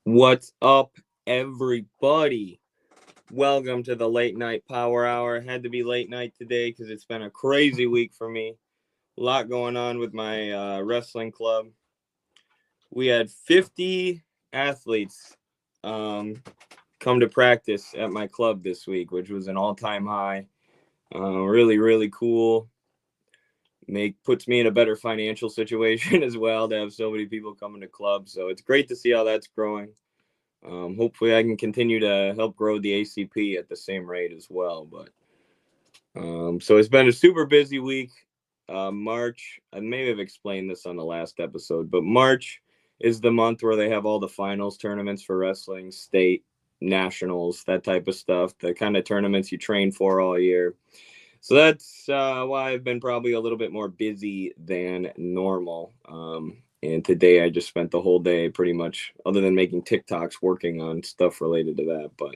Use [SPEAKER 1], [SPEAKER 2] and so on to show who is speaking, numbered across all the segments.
[SPEAKER 1] What's up, everybody? Welcome to the late night power hour. Had to be late night today because it's been a crazy week for me. A lot going on with my wrestling club. We had 50 athletes come to practice at my club this week, which was an all-time high. Really, really cool. Puts me in a better financial situation as well to have so many people coming to clubs. So it's great to see how that's growing. Hopefully I can continue to help grow the ACP at the same rate as well. But so it's been a super busy week. March, I may have explained this on the last episode, but March is the month where they have all the finals tournaments for wrestling, state, nationals, that type of stuff, the kind of tournaments you train for all year. So that's why I've been probably a little bit more busy than normal. And today I just spent the whole day pretty much, other than making TikToks, working on stuff related to that. But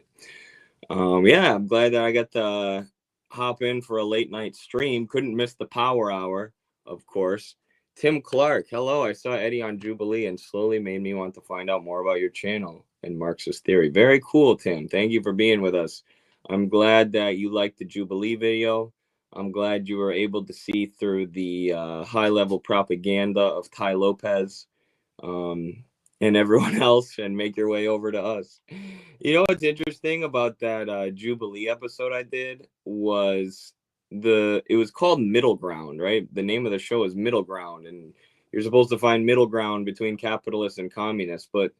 [SPEAKER 1] yeah, I'm glad that I got to hop in for a late night stream. Couldn't miss the power hour, of course. Tim Clark, hello. I saw Eddie on Jubilee and slowly made me want to find out more about your channel and Marxist theory. Very cool, Tim. Thank you for being with us. I'm glad that you liked the Jubilee video. I'm glad you were able to see through the high-level propaganda of Tai Lopez and everyone else and make your way over to us. You know what's interesting about that Jubilee episode I did was it was called Middle Ground, right? The name of the show is Middle Ground, and you're supposed to find middle ground between capitalists and communists. But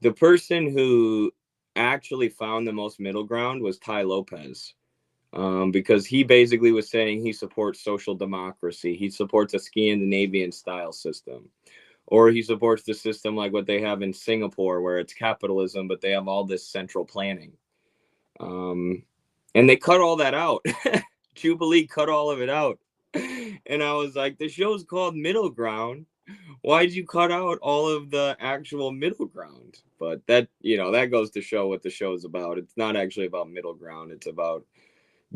[SPEAKER 1] the person who actually found the most middle ground was Tai Lopez. Because he basically was saying he supports social democracy. He supports a Scandinavian style system. Or he supports the system like what they have in Singapore, where it's capitalism, but they have all this central planning. And they cut all that out. Jubilee cut all of it out. And I was like, the show's called Middle Ground. Why'd you cut out all of the actual middle ground? But that, that goes to show what the show's about. It's not actually about middle ground. It's about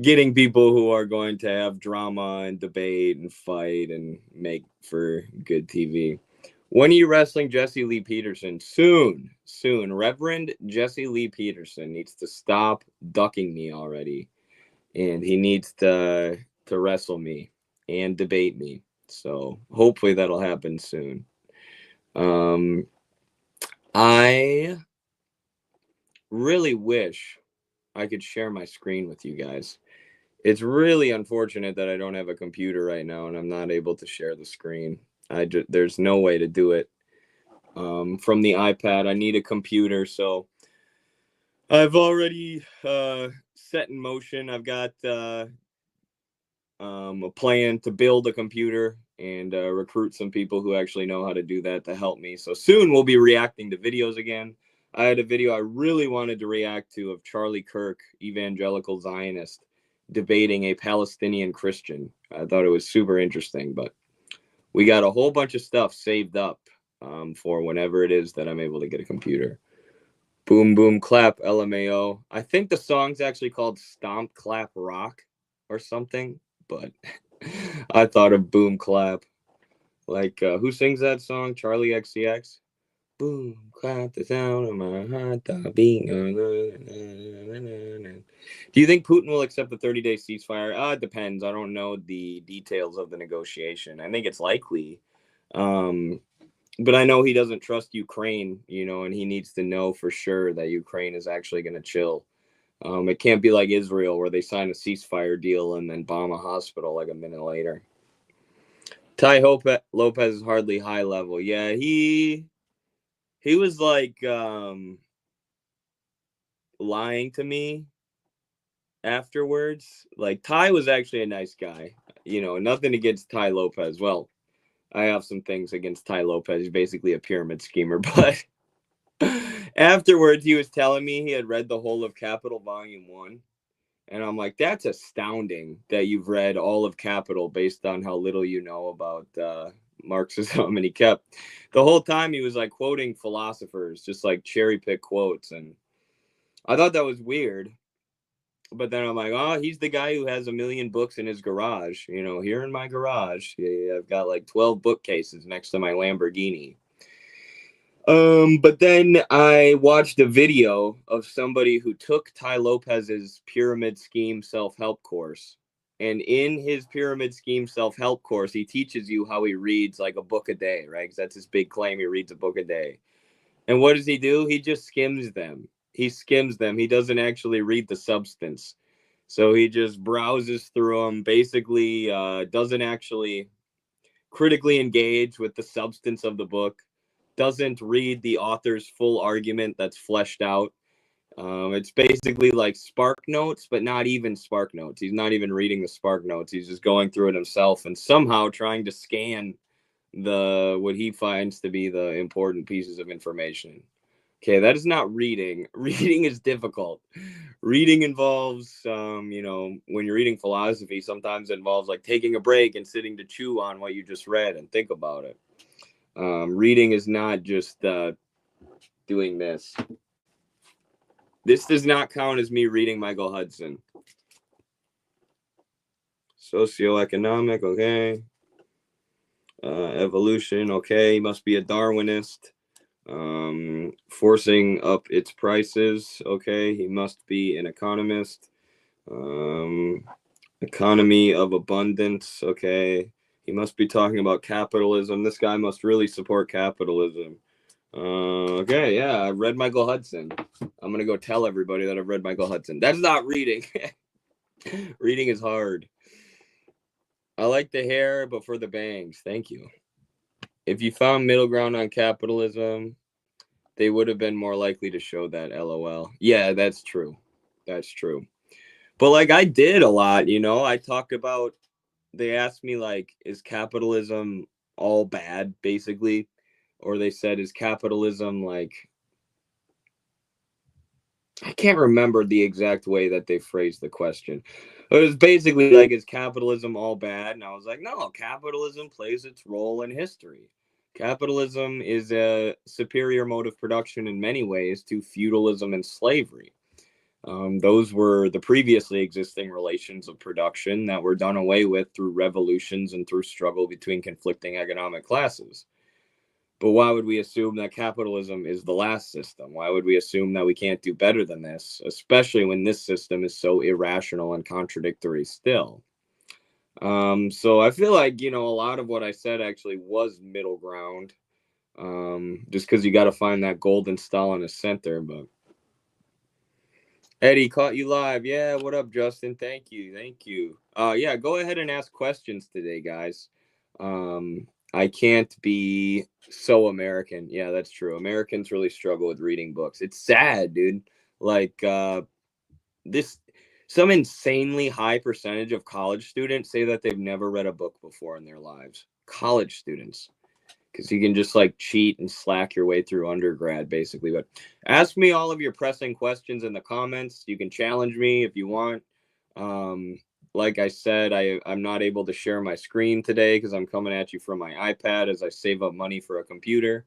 [SPEAKER 1] getting people who are going to have drama and debate and fight and make for good TV. When are you wrestling Jesse Lee Peterson? Soon. Reverend Jesse Lee Peterson needs to stop ducking me already. And he needs to wrestle me and debate me. So hopefully that'll happen soon. I really wish I could share my screen with you guys. It's really unfortunate that I don't have a computer right now and I'm not able to share the screen. There's no way to do it from the iPad. I need a computer, so I've already set in motion. I've got a plan to build a computer and recruit some people who actually know how to do that to help me. So soon we'll be reacting to videos again. I had a video I really wanted to react to of Charlie Kirk, evangelical Zionist, debating a Palestinian Christian. I thought it was super interesting, but we got a whole bunch of stuff saved up for whenever it is that I'm able to get a computer. Boom, boom, clap, LMAO. I think the song's actually called Stomp, Clap, Rock or something, but I thought of boom, clap. Like, who sings that song? Charlie XCX? Boom, clap the sound of my heart beating. Do you think Putin will accept the 30-day ceasefire? It depends. I don't know the details of the negotiation. I think it's likely. But I know he doesn't trust Ukraine, and he needs to know for sure that Ukraine is actually going to chill. It can't be like Israel where they sign a ceasefire deal and then bomb a hospital like a minute later. Tai Lopez is hardly high level. Yeah, he was like lying to me afterwards. Like, Tai was actually a nice guy. Nothing against Tai Lopez. Well, I have some things against Tai Lopez. He's basically a pyramid schemer. But afterwards, he was telling me he had read the whole of Capital Volume 1. And I'm like, that's astounding that you've read all of Capital based on how little you know about Marxism. And he kept, the whole time he was like quoting philosophers, just like cherry pick quotes. And I thought that was weird. But then I'm like, oh, he's the guy who has 1 million books in his garage. Here in my garage, I've got like 12 bookcases next to my Lamborghini. But then I watched a video of somebody who took Tai Lopez's pyramid scheme self-help course. And in his pyramid scheme self-help course, he teaches you how he reads like a book a day, right? Because that's his big claim. He reads a book a day. And what does he do? He just skims them. He skims them. He doesn't actually read the substance. So he just browses through them, basically doesn't actually critically engage with the substance of the book, doesn't read the author's full argument that's fleshed out. It's basically like Spark Notes, but not even Spark Notes. He's not even reading the Spark Notes. He's just going through it himself and somehow trying to scan the what he finds to be the important pieces of information. Okay, that is not reading. Reading is difficult. Reading involves, when you're reading philosophy, sometimes it involves like taking a break and sitting to chew on what you just read and think about it. Reading is not just doing this. This does not count as me reading Michael Hudson. Socioeconomic, okay. Evolution, okay. He must be a Darwinist. Forcing up its prices, okay. He must be an economist. Economy of abundance, okay. He must be talking about capitalism. This guy must really support capitalism. Okay, yeah, I read Michael Hudson. I'm gonna go tell everybody that I've read Michael Hudson. That's not reading. Reading is hard. I like the hair, but for the bangs. Thank you. If you found middle ground on capitalism, they would have been more likely to show that. LOL. Yeah, that's true. That's true. But like I did a lot, I talked about, they asked me like, is capitalism all bad, basically? Or they said, is capitalism like, I can't remember the exact way that they phrased the question. It was basically like, is capitalism all bad? And I was like, no, capitalism plays its role in history. Capitalism is a superior mode of production in many ways to feudalism and slavery. Those were the previously existing relations of production that were done away with through revolutions and through struggle between conflicting economic classes. But why would we assume that capitalism is the last system? Why would we assume that we can't do better than this, especially when this system is so irrational and contradictory still? So I feel like, a lot of what I said actually was middle ground, just because you got to find that golden Stalinist center. But Eddie, caught you live. Yeah, what up, Justin? Thank you. Thank you. Yeah, go ahead and ask questions today, guys. I can't be so American. Yeah, that's true. Americans really struggle with reading books. It's sad, dude. Like this some insanely high percentage of college students say that they've never read a book before in their lives. College students, because you can just like cheat and slack your way through undergrad, basically. But ask me all of your pressing questions in the comments. You can challenge me if you want. Like I said, I'm not able to share my screen today because I'm coming at you from my iPad as I save up money for a computer.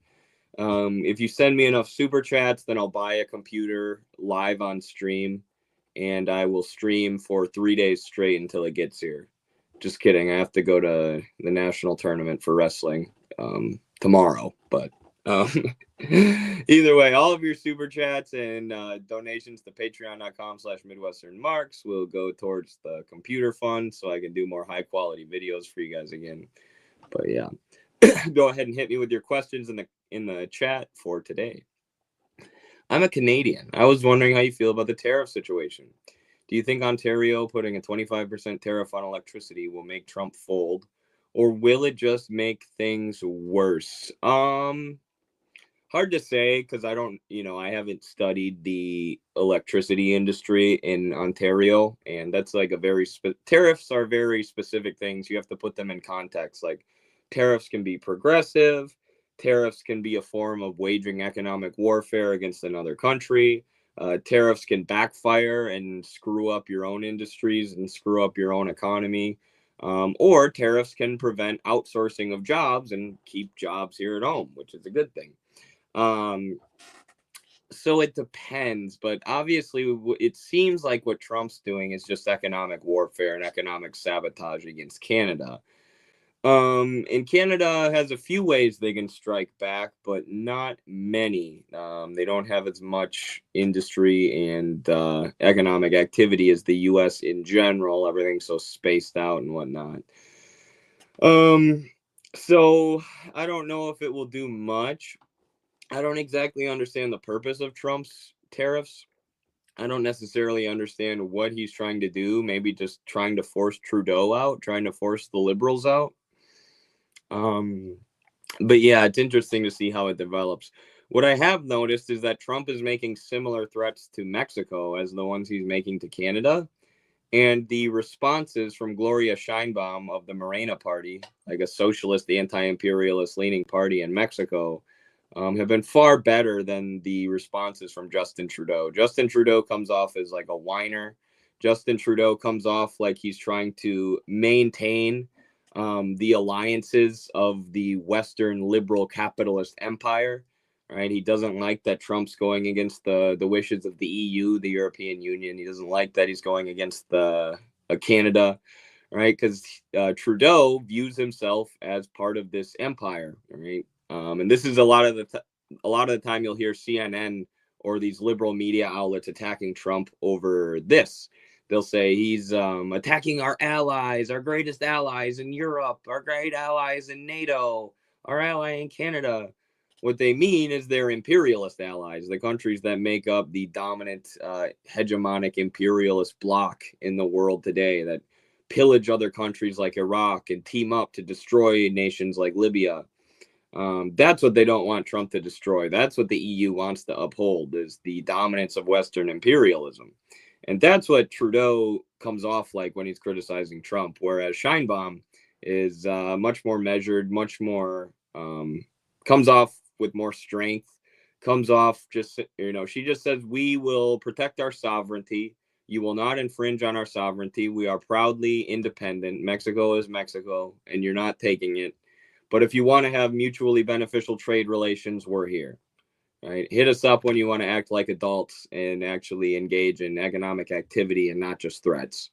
[SPEAKER 1] If you send me enough super chats, then I'll buy a computer live on stream, and I will stream for 3 days straight until it gets here. Just kidding. I have to go to the national tournament for wrestling tomorrow. But either way, all of your super chats and donations to patreon.com/MidwesternMarx will go towards the computer fund so I can do more high quality videos for you guys again. But yeah, go ahead and hit me with your questions in the chat for today. I'm a Canadian. I was wondering how you feel about the tariff situation. Do you think Ontario putting a 25% tariff on electricity will make Trump fold, or will it just make things worse? Hard to say because I haven't studied the electricity industry in Ontario, and that's like tariffs are very specific things. You have to put them in context. Like tariffs can be progressive, tariffs can be a form of waging economic warfare against another country. Tariffs can backfire and screw up your own industries and screw up your own economy. Or tariffs can prevent outsourcing of jobs and keep jobs here at home, which is a good thing. So it depends, but obviously it seems like what Trump's doing is just economic warfare and economic sabotage against Canada. And Canada has a few ways they can strike back, but not many. They don't have as much industry and economic activity as the U.S. in general. Everything's so spaced out and whatnot. So I don't know if it will do much. I don't exactly understand the purpose of Trump's tariffs. I don't necessarily understand what he's trying to do. Maybe just trying to force Trudeau out, trying to force the liberals out. But yeah, it's interesting to see how it develops. What I have noticed is that Trump is making similar threats to Mexico as the ones he's making to Canada. And the responses from Gloria Sheinbaum of the Morena Party, like a socialist, anti-imperialist leaning party in Mexico, have been far better than the responses from Justin Trudeau. Justin Trudeau comes off as like a whiner. Justin Trudeau comes off like he's trying to maintain the alliances of the Western liberal capitalist empire. Right? He doesn't like that Trump's going against the wishes of the EU, the European Union. He doesn't like that he's going against the Canada, right? Because Trudeau views himself as part of this empire, right? And this is a lot of the time you'll hear CNN or these liberal media outlets attacking Trump over this. They'll say he's attacking our allies, our greatest allies in Europe, our great allies in NATO, our ally in Canada. What they mean is they're imperialist allies, the countries that make up the dominant hegemonic imperialist bloc in the world today that pillage other countries like Iraq and team up to destroy nations like Libya. That's what they don't want Trump to destroy. That's what the EU wants to uphold, is the dominance of Western imperialism. And that's what Trudeau comes off like when he's criticizing Trump, whereas Sheinbaum is much more measured, much more comes off with more strength, comes off just, she just says, we will protect our sovereignty. You will not infringe on our sovereignty. We are proudly independent. Mexico is Mexico, and you're not taking it. But if you want to have mutually beneficial trade relations, we're here. Right? Hit us up when you want to act like adults and actually engage in economic activity and not just threats.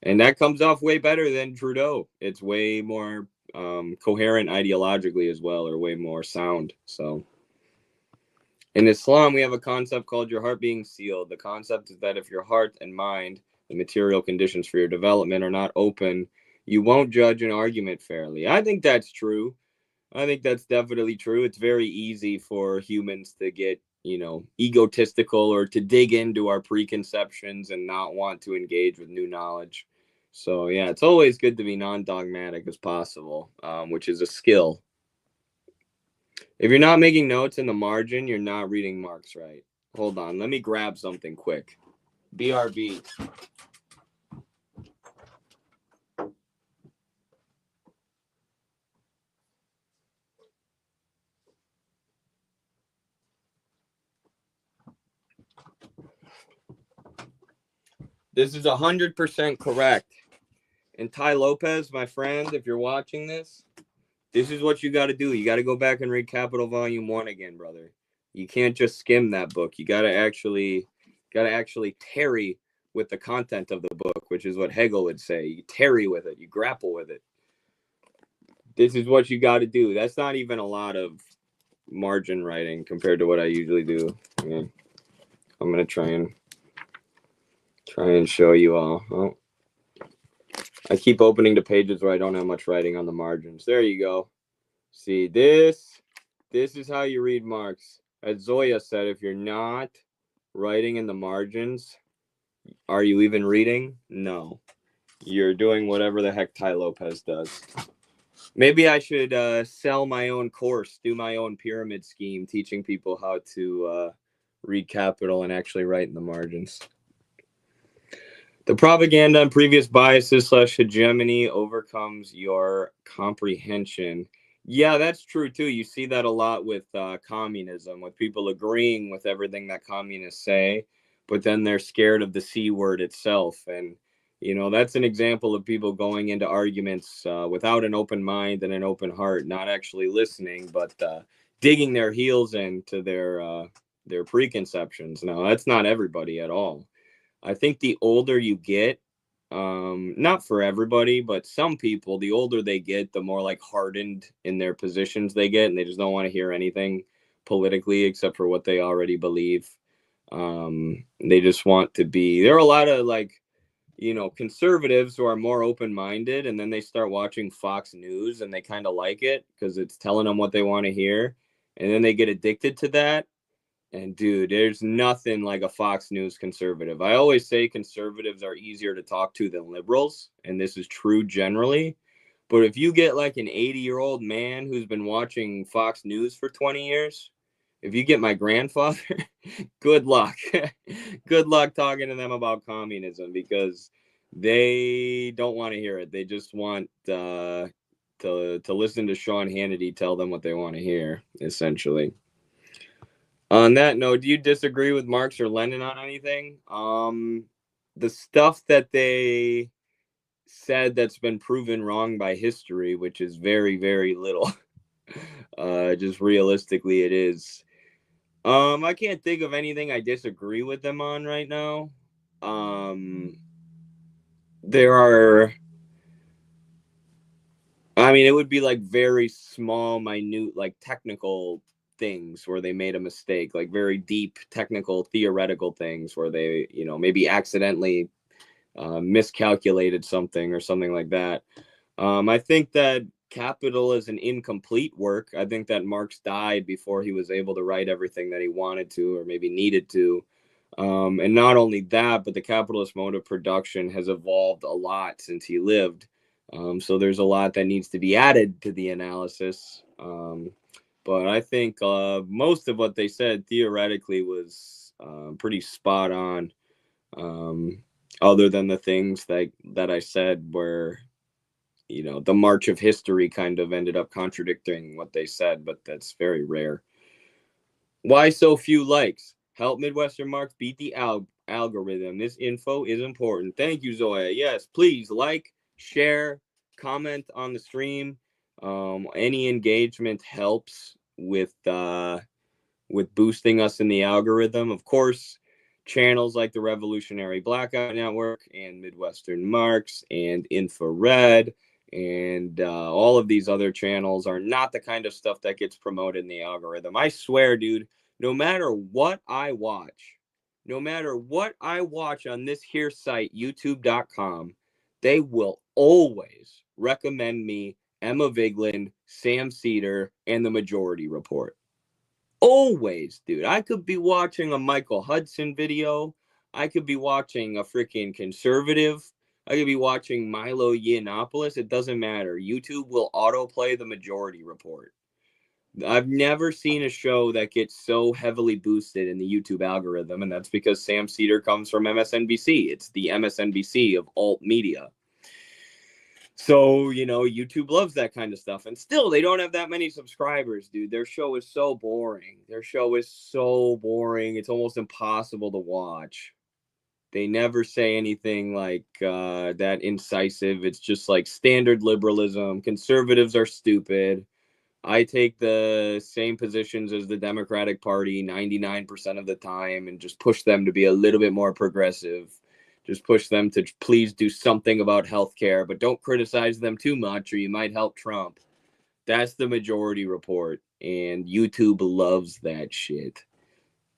[SPEAKER 1] And that comes off way better than Trudeau. It's way more coherent ideologically as well, or way more sound. So in Islam, we have a concept called your heart being sealed. The concept is that if your heart and mind, the material conditions for your development, are not open, you won't judge an argument fairly. I think that's true. I think that's definitely true. It's very easy for humans to get, egotistical or to dig into our preconceptions and not want to engage with new knowledge. So, yeah, it's always good to be non-dogmatic as possible, which is a skill. If you're not making notes in the margin, you're not reading Marx right. Hold on. Let me grab something quick. BRB. This is 100% correct. And Tai Lopez, my friend, if you're watching this, this is what you got to do. You got to go back and read Capital Volume 1 again, brother. You can't just skim that book. You got to actually tarry with the content of the book, which is what Hegel would say. You tarry with it. You grapple with it. This is what you got to do. That's not even a lot of margin writing compared to what I usually do. Yeah. I'm going to try and show you all. Oh. I keep opening the pages where I don't have much writing on the margins. There you go. See, this is how you read Marx. As Zoya said, if you're not writing in the margins, are you even reading? No. You're doing whatever the heck Tai Lopez does. Maybe I should sell my own course, do my own pyramid scheme, teaching people how to read Capital and actually write in the margins. The propaganda and previous biases / hegemony overcomes your comprehension. Yeah, that's true too. You see that a lot with communism, with people agreeing with everything that communists say, but then they're scared of the C word itself. And, that's an example of people going into arguments without an open mind and an open heart, not actually listening, but digging their heels into their preconceptions. Now, that's not everybody at all. I think the older you get, Not for everybody, but some people, the older they get, the more like hardened in their positions they get, and they just don't want to hear anything politically except for what they already believe. They just want to be, there are a lot of like, conservatives who are more open-minded, and then they start watching Fox News and they kind of like it because it's telling them what they want to hear, and then they get addicted to that. And dude, there's nothing like a Fox News conservative. I always say conservatives are easier to talk to than liberals, and this is true generally. But if you get like an 80-year-old man who's been watching Fox News for 20 years, if you get my grandfather, good luck. Good luck talking to them about communism, because they don't want to hear it. They just want to listen to Sean Hannity tell them what they want to hear, essentially. On that note, do you disagree with Marx or Lenin on anything? The stuff that they said that's been proven wrong by history, which is very, very little. Just realistically, it is. I can't think of anything I disagree with them on right now. There are, I mean, it would be like very small, minute, like technical things where they made a mistake, like very deep, technical, theoretical things where they, maybe accidentally miscalculated something or something like that. I think that Capital is an incomplete work. I think that Marx died before he was able to write everything that he wanted to or maybe needed to. And not only that, but the capitalist mode of production has evolved a lot since he lived. So there's a lot that needs to be added to the analysis. But I think most of what they said theoretically was pretty spot on. Other than the things that I said where, the march of history kind of ended up contradicting what they said, but that's very rare. Why so few likes? Help Midwestern Marx beat the algorithm. This info is important. Thank you, Zoya. Yes, please like, share, comment on the stream. Any engagement helps with boosting us in the algorithm. Of course, channels like the Revolutionary Blackout Network and Midwestern Marx and Infrared and all of these other channels are not the kind of stuff that gets promoted in the algorithm. I swear, dude, no matter what I watch on this here site, youtube.com, they will always recommend me Emma Vigeland, Sam Cedar, and The Majority Report. Always, dude. I could be watching a Michael Hudson video. I could be watching a freaking conservative. I could be watching Milo Yiannopoulos. It doesn't matter. YouTube will autoplay The Majority Report. I've never seen a show that gets so heavily boosted in the YouTube algorithm, and that's because Sam Cedar comes from MSNBC. It's the MSNBC of alt media. So, YouTube loves that kind of stuff. And still, they don't have that many subscribers, dude. Their show is so boring. It's almost impossible to watch. They never say anything like that incisive. It's just like standard liberalism. Conservatives are stupid. I take the same positions as the Democratic Party 99% of the time and just push them to be a little bit more progressive. Just push them to please do something about healthcare, but don't criticize them too much or you might help Trump. That's The Majority Report, and YouTube loves that shit.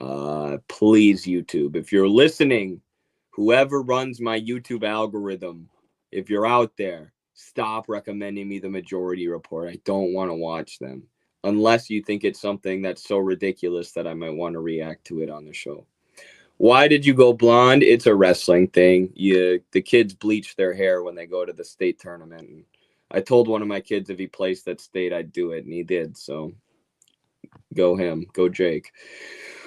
[SPEAKER 1] Please, YouTube, if you're listening, whoever runs my YouTube algorithm, if you're out there, stop recommending me The Majority Report. I don't want to watch them unless you think it's something that's so ridiculous that I might want to react to it on the show. Why did you go blonde? It's a wrestling thing. The kids bleach their hair when they go to the state tournament. And I told one of my kids if he placed at state, I'd do it, and he did. So go him. Go Jake.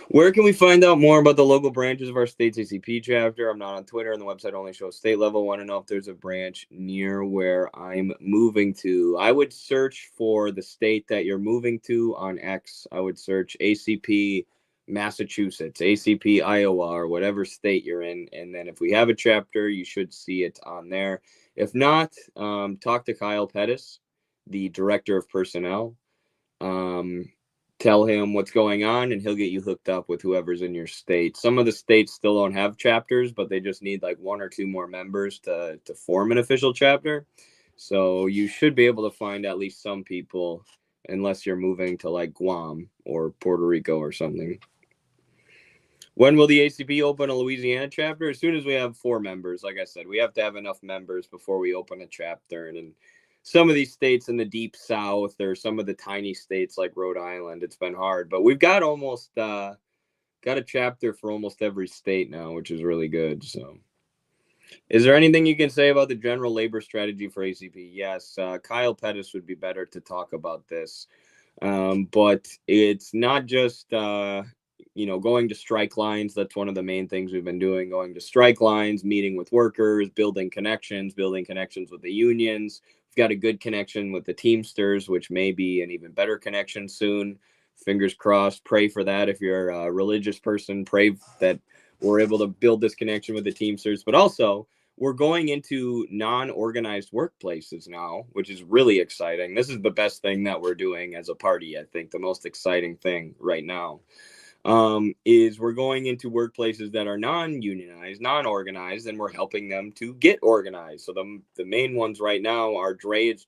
[SPEAKER 1] Where can we find out more about the local branches of our state's ACP chapter? I'm not on Twitter, and the website only shows state level. Want to know if there's a branch near where I'm moving to. I would search for the state that you're moving to on X. I would search ACP Massachusetts, ACP Iowa, or whatever state you're in. And then if we have a chapter, you should see it on there. If not, talk to Kyle Pettis, the director of personnel. tell him what's going on, and he'll get you hooked up with whoever's in your state. Some of the states still don't have chapters, but they just need like 1 or 2 more members to form an official chapter. So you should be able to find at least some people, unless you're moving to like Guam or Puerto Rico or something. When will the ACP open a Louisiana chapter? As soon as we have 4 members. Like I said, we have to have enough members before we open a chapter. And some of these states in the deep south, or some of the tiny states like Rhode Island, it's been hard. But we've got almost got a chapter for almost every state now, which is really good. So, is there anything you can say about the general labor strategy for ACP? Yes, Kyle Pettis would be better to talk about this. But it's not just going to strike lines. That's one of the main things we've been doing, going to strike lines, meeting with workers, building connections with the unions. We've got a good connection with the Teamsters, which may be an even better connection soon. Fingers crossed. Pray for that. If you're a religious person, pray that we're able to build this connection with the Teamsters. But also, we're going into non-organized workplaces now, which is really exciting. This is the best thing that we're doing as a party. I think the most exciting thing right now is we're going into workplaces that are non-unionized, non-organized, and we're helping them to get organized. So the main ones right now are drayage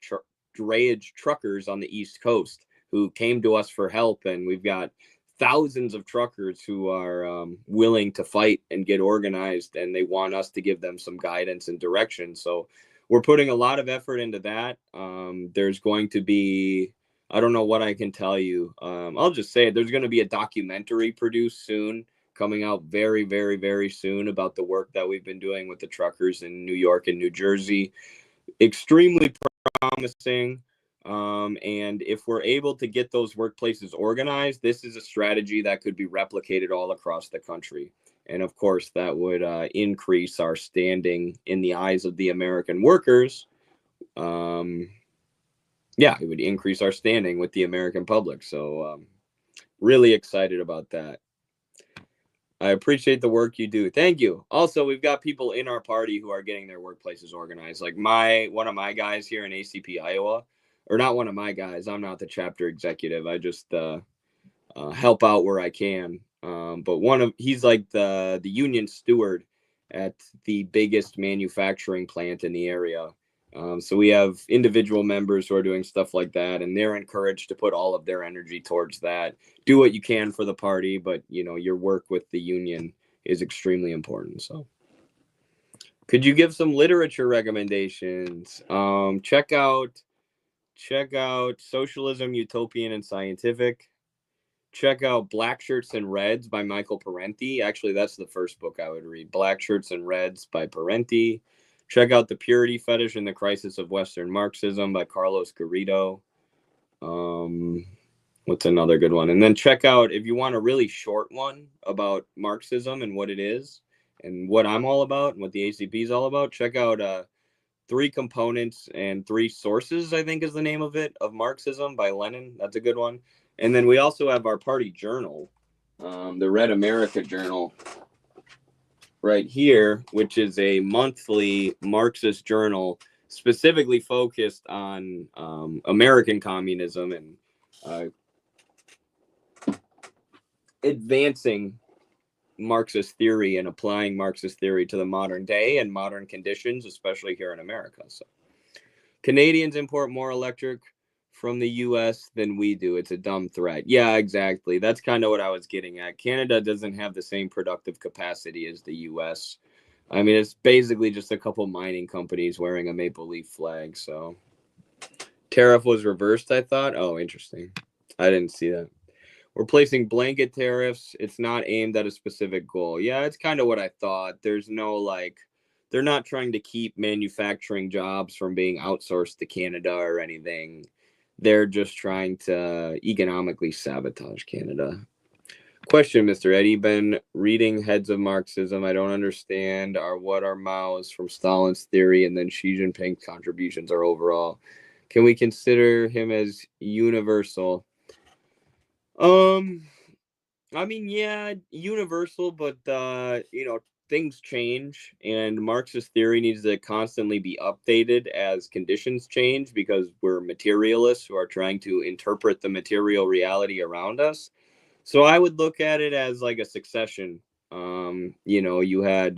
[SPEAKER 1] truckers on the East Coast who came to us for help, and we've got thousands of truckers who are willing to fight and get organized, and they want us to give them some guidance and direction. So we're putting a lot of effort into that. There's going to be, I don't know what I can tell you. I'll just say it. There's going to be a documentary produced soon, coming out very, very, very soon, about the work that we've been doing with the truckers in New York and New Jersey. Extremely promising. And if we're able to get those workplaces organized, this is a strategy that could be replicated all across the country. And of course, that would increase our standing in the eyes of the American workers. It would increase our standing with the American public. So really excited about that. I appreciate the work you do. Thank you. Also, we've got people in our party who are getting their workplaces organized. Like one of my guys here in ACP Iowa, or not one of my guys. I'm not the chapter executive. I just help out where I can. But he's like the union steward at the biggest manufacturing plant in the area. So we have individual members who are doing stuff like that, and they're encouraged to put all of their energy towards that. Do what you can for the party, but your work with the union is extremely important. So could you give some literature recommendations? Check out Socialism, Utopian, and Scientific. Check out Black Shirts and Reds by Michael Parenti. Actually, that's the first book I would read. Black Shirts and Reds by Parenti. Check out The Purity Fetish and the Crisis of Western Marxism by Carlos Garrido. What's another good one? And then check out, if you want a really short one about Marxism and what it is and what I'm all about and what the ACP is all about, check out 3 Components and 3 Sources, I think is the name of it, of Marxism by Lenin. That's a good one. And then we also have our party journal, the Red America Journal, right here, which is a monthly Marxist journal specifically focused on American communism and advancing Marxist theory and applying Marxist theory to the modern day and modern conditions, especially here in America. So Canadians import more electric from the US than we do. It's a dumb threat. Yeah, exactly. That's kind of what I was getting at. Canada doesn't have the same productive capacity as the US. I mean, it's basically just a couple mining companies wearing a maple leaf flag. So tariff was reversed, I thought. Oh, interesting. I didn't see that. We're placing blanket tariffs. It's not aimed at a specific goal. Yeah, it's kind of what I thought. There's no they're not trying to keep manufacturing jobs from being outsourced to Canada or anything. They're just trying to economically sabotage Canada. Question, Mr. Eddie. Been reading Heads of Marxism. I don't understand what are Mao's from Stalin's theory and then Xi Jinping's contributions are overall. Can we consider him as universal? I mean, yeah, universal, but things change, and Marxist theory needs to constantly be updated as conditions change, because we're materialists who are trying to interpret the material reality around us. So I would look at it as like a succession. Um, you had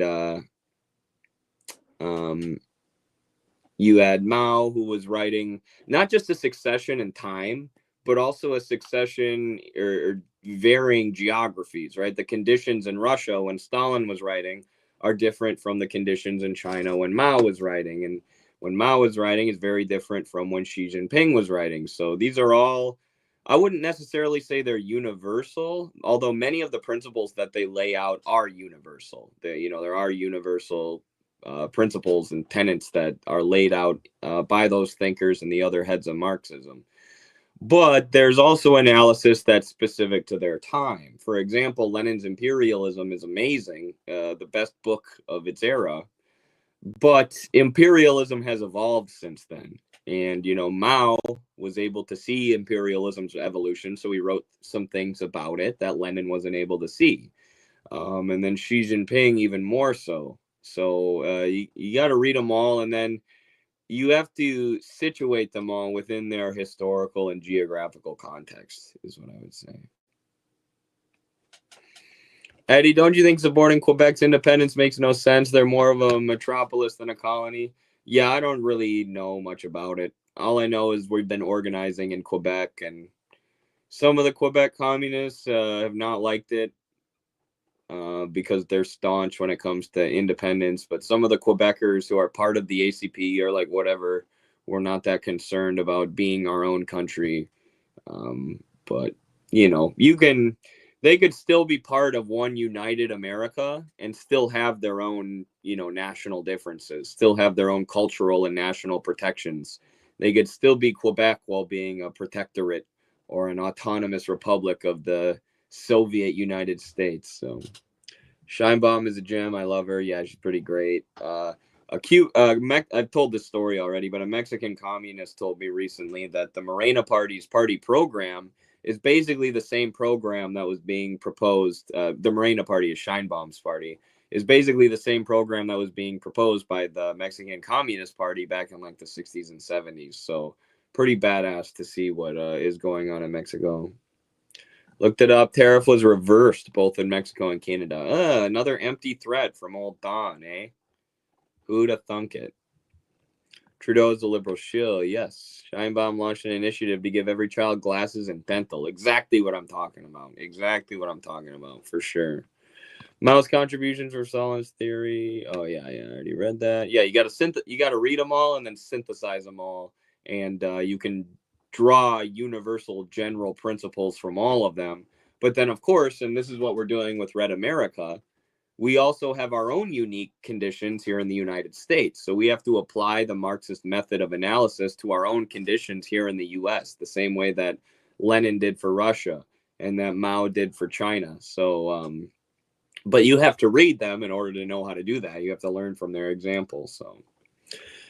[SPEAKER 1] Mao, who was writing not just a succession in time, but also a succession or varying geographies, right? The conditions in Russia when Stalin was writing are different from the conditions in China when Mao was writing. And when Mao was writing is very different from when Xi Jinping was writing. So these are all, I wouldn't necessarily say they're universal, although many of the principles that they lay out are universal. There are universal principles and tenets that are laid out by those thinkers and the other heads of Marxism. But there's also analysis that's specific to their time. For example, Lenin's Imperialism is amazing, the best book of its era. But imperialism has evolved since then. And, Mao was able to see imperialism's evolution, so he wrote some things about it that Lenin wasn't able to see. And then Xi Jinping even more so. So you got to read them all, and then you have to situate them all within their historical and geographical context, is what I would say. Eddie, don't you think supporting Quebec's independence makes no sense? They're more of a metropolis than a colony. Yeah, I don't really know much about it. All I know is we've been organizing in Quebec, and some of the Quebec communists have not liked it. Because they're staunch when it comes to independence. But some of the Quebecers who are part of the ACP are like, whatever, we're not that concerned about being our own country. But, they could still be part of one united America and still have their own, national differences, still have their own cultural and national protections. They could still be Quebec while being a protectorate or an autonomous republic of the Soviet United States. So Scheinbaum is a gem. I love her. Yeah, she's pretty great. I've told this story already, but a Mexican communist told me recently that the Morena Party's party program is basically the same program that was being proposed. The Morena Party is Scheinbaum's party, is basically the same program that was being proposed by the Mexican Communist Party back in like the 60s and 70s. So pretty badass to see what is going on in Mexico. Looked it up. Tariff was reversed both in Mexico and Canada. Another empty threat from old Don, eh? Who'da thunk it? Trudeau is a liberal shill. Yes. Scheinbaum launched an initiative to give every child glasses and dental. Exactly what I'm talking about. Exactly what I'm talking about, for sure. Mao's contributions for Stalin's theory. Oh, yeah, I already read that. Yeah, you got to read them all and then synthesize them all. And you can draw universal general principles from all of them. But then, of course, and this is what we're doing with Red America, we also have our own unique conditions here in the United States. So we have to apply the Marxist method of analysis to our own conditions here in the US, the same way that Lenin did for Russia and that Mao did for China. So, but you have to read them in order to know how to do that. You have to learn from their examples. So,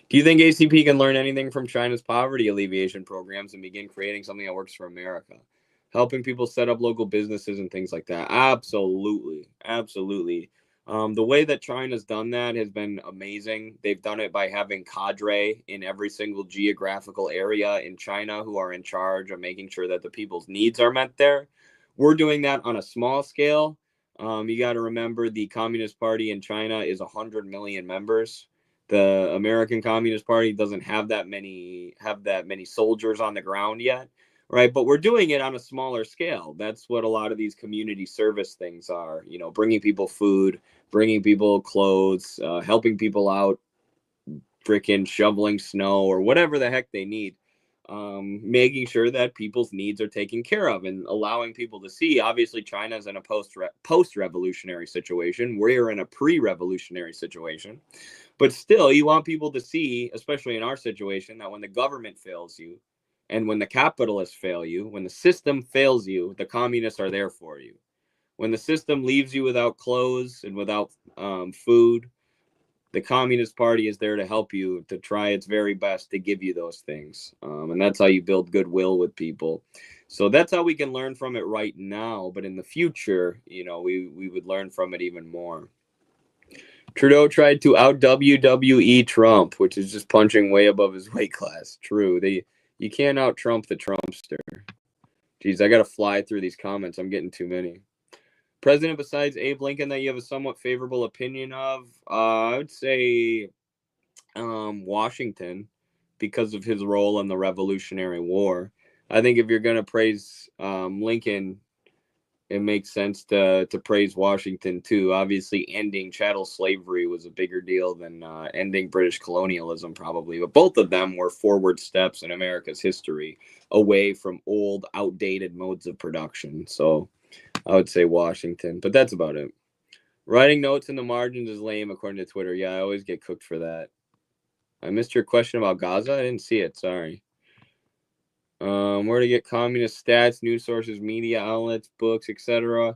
[SPEAKER 1] do you think ACP can learn anything from China's poverty alleviation programs and begin creating something that works for America? Helping people set up local businesses and things like that. Absolutely. Absolutely. The way that China's done that has been amazing. They've done it by having cadre in every single geographical area in China who are in charge of making sure that the people's needs are met there. We're doing that on a small scale. You got to remember the Communist Party in China is 100 million members. The American Communist Party doesn't have that many soldiers on the ground yet, right? But we're doing it on a smaller scale. That's what a lot of these community service things are, bringing people food, bringing people clothes, helping people out, freaking shoveling snow or whatever the heck they need. Making sure that people's needs are taken care of and allowing people to see. Obviously, China's in a post-revolutionary situation. We're in a pre-revolutionary situation. But still, you want people to see, especially in our situation, that when the government fails you and when the capitalists fail you, when the system fails you, the communists are there for you. When the system leaves you without clothes and without food, the Communist Party is there to help you, to try its very best to give you those things. And that's how you build goodwill with people. So that's how we can learn from it right now. But in the future, we would learn from it even more. Trudeau tried to out WWE Trump, which is just punching way above his weight class. True. You can't out Trump the Trumpster. Jeez, I gotta fly through these comments. I'm getting too many. President besides Abe Lincoln that you have a somewhat favorable opinion of? I would say Washington, because of his role in the Revolutionary War. I think if you're gonna praise Lincoln, it makes sense to praise Washington too. Obviously, ending chattel slavery was a bigger deal than ending British colonialism, probably. But both of them were forward steps in America's history, away from old, outdated modes of production. So I would say Washington, but that's about it. Writing notes in the margins is lame, according to Twitter. Yeah, I always get cooked for that. I missed your question about Gaza. I didn't see it. Sorry. Where to get communist stats, news sources, media outlets, books, etc.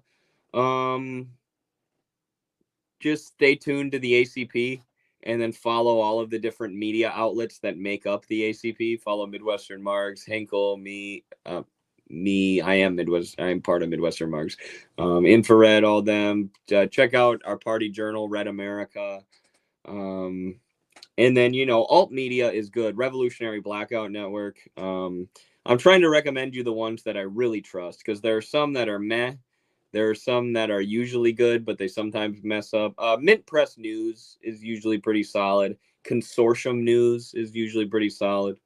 [SPEAKER 1] Just stay tuned to the ACP and then follow all of the different media outlets that make up the ACP. Follow Midwestern Marx, Henkel, me. I am Midwest. I'm part of Midwestern Marx. Infrared, all them. Check out our party journal, Red America. And then, alt media is good. Revolutionary Blackout Network. I'm trying to recommend you the ones that I really trust, because there are some that are meh. There are some that are usually good, but they sometimes mess up. Mint Press News is usually pretty solid. Consortium News is usually pretty solid.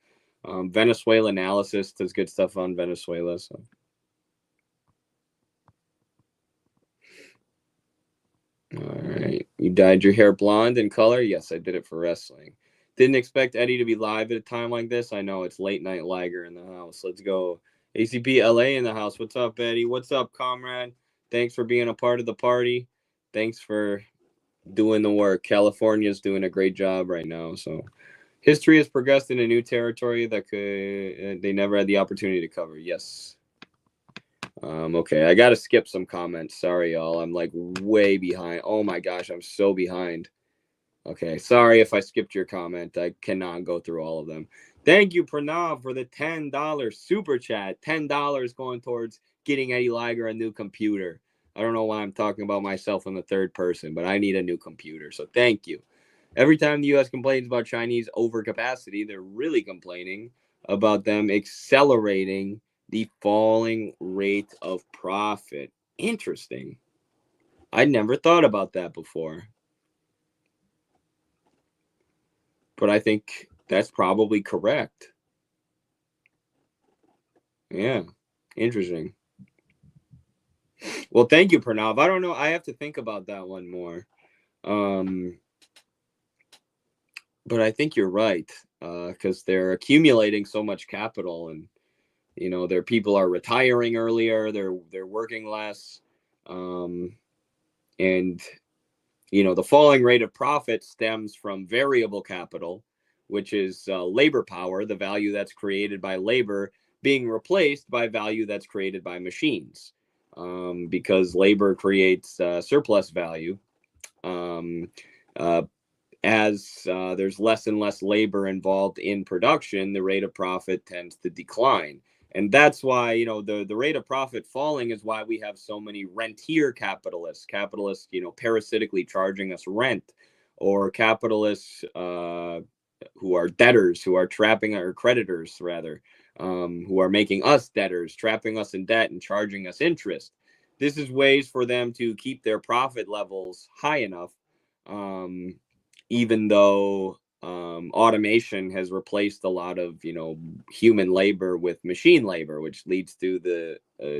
[SPEAKER 1] Venezuela Analysis does good stuff on Venezuela. So. All right. You dyed your hair blonde in color? Yes, I did it for wrestling. Didn't expect Eddie to be live at a time like this. I know it's late night Liger in the house. Let's go. ACP LA in the house. What's up, Eddie? What's up, comrade? Thanks for being a part of the party. Thanks for doing the work. California's doing a great job right now. So history has progressed in a new territory that they never had the opportunity to cover. Yes. Okay, I gotta skip some comments. Sorry, y'all. I'm like way behind. Oh my gosh, I'm so behind. Okay, sorry if I skipped your comment. I cannot go through all of them. Thank you, Pranav, for the $10 super chat. $10 going towards getting Eddie Liger a new computer. I don't know why I'm talking about myself in the third person, but I need a new computer. So thank you. Every time the U.S. complains about Chinese overcapacity, they're really complaining about them accelerating the falling rate of profit. Interesting. I never thought about that before. But I think that's probably correct. Yeah. Interesting. Well, thank you, Pranav. I don't know. I have to think about that one more. But I think you're right, because they're accumulating so much capital, and their people are retiring earlier. They're working less, and the falling rate of profit stems from variable capital, which is labor power, the value that's created by labor, being replaced by value that's created by machines, because labor creates surplus value. As there's less and less labor involved in production, the rate of profit tends to decline. And that's why, the rate of profit falling is why we have so many rentier capitalists, parasitically charging us rent, or capitalists who are debtors, who are trapping our creditors, rather, who are making us debtors, trapping us in debt and charging us interest. This is ways for them to keep their profit levels high enough, even though automation has replaced a lot of human labor with machine labor, which leads to the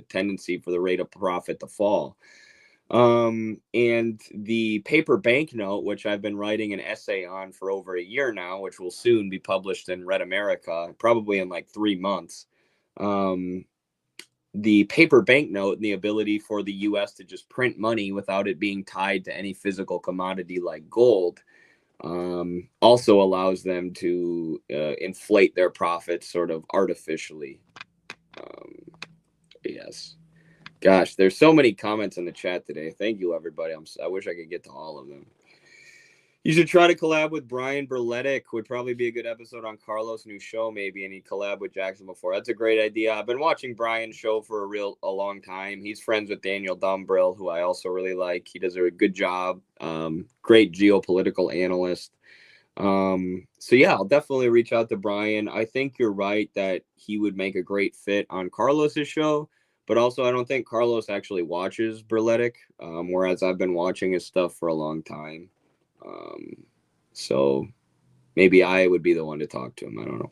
[SPEAKER 1] tendency for the rate of profit to fall. And the paper banknote, which I've been writing an essay on for over a year now, which will soon be published in Red America, probably in like 3 months. The paper banknote and the ability for the U.S. to just print money without it being tied to any physical commodity like gold also allows them to inflate their profits sort of artificially. Yes. Gosh, there's so many comments in the chat today. Thank you, everybody. I wish I could get to all of them. You should try to collab with Brian Berletic. Would probably be a good episode on Carlos' new show, maybe, and he collab with Jackson before. That's a great idea. I've been watching Brian's show for a long time. He's friends with Daniel Dumbrill, who I also really like. He does a good job. Great geopolitical analyst. So yeah, I'll definitely reach out to Brian. I think you're right that he would make a great fit on Carlos's show, but also I don't think Carlos actually watches Berletic, whereas I've been watching his stuff for a long time. So maybe I would be the one to talk to him. I don't know.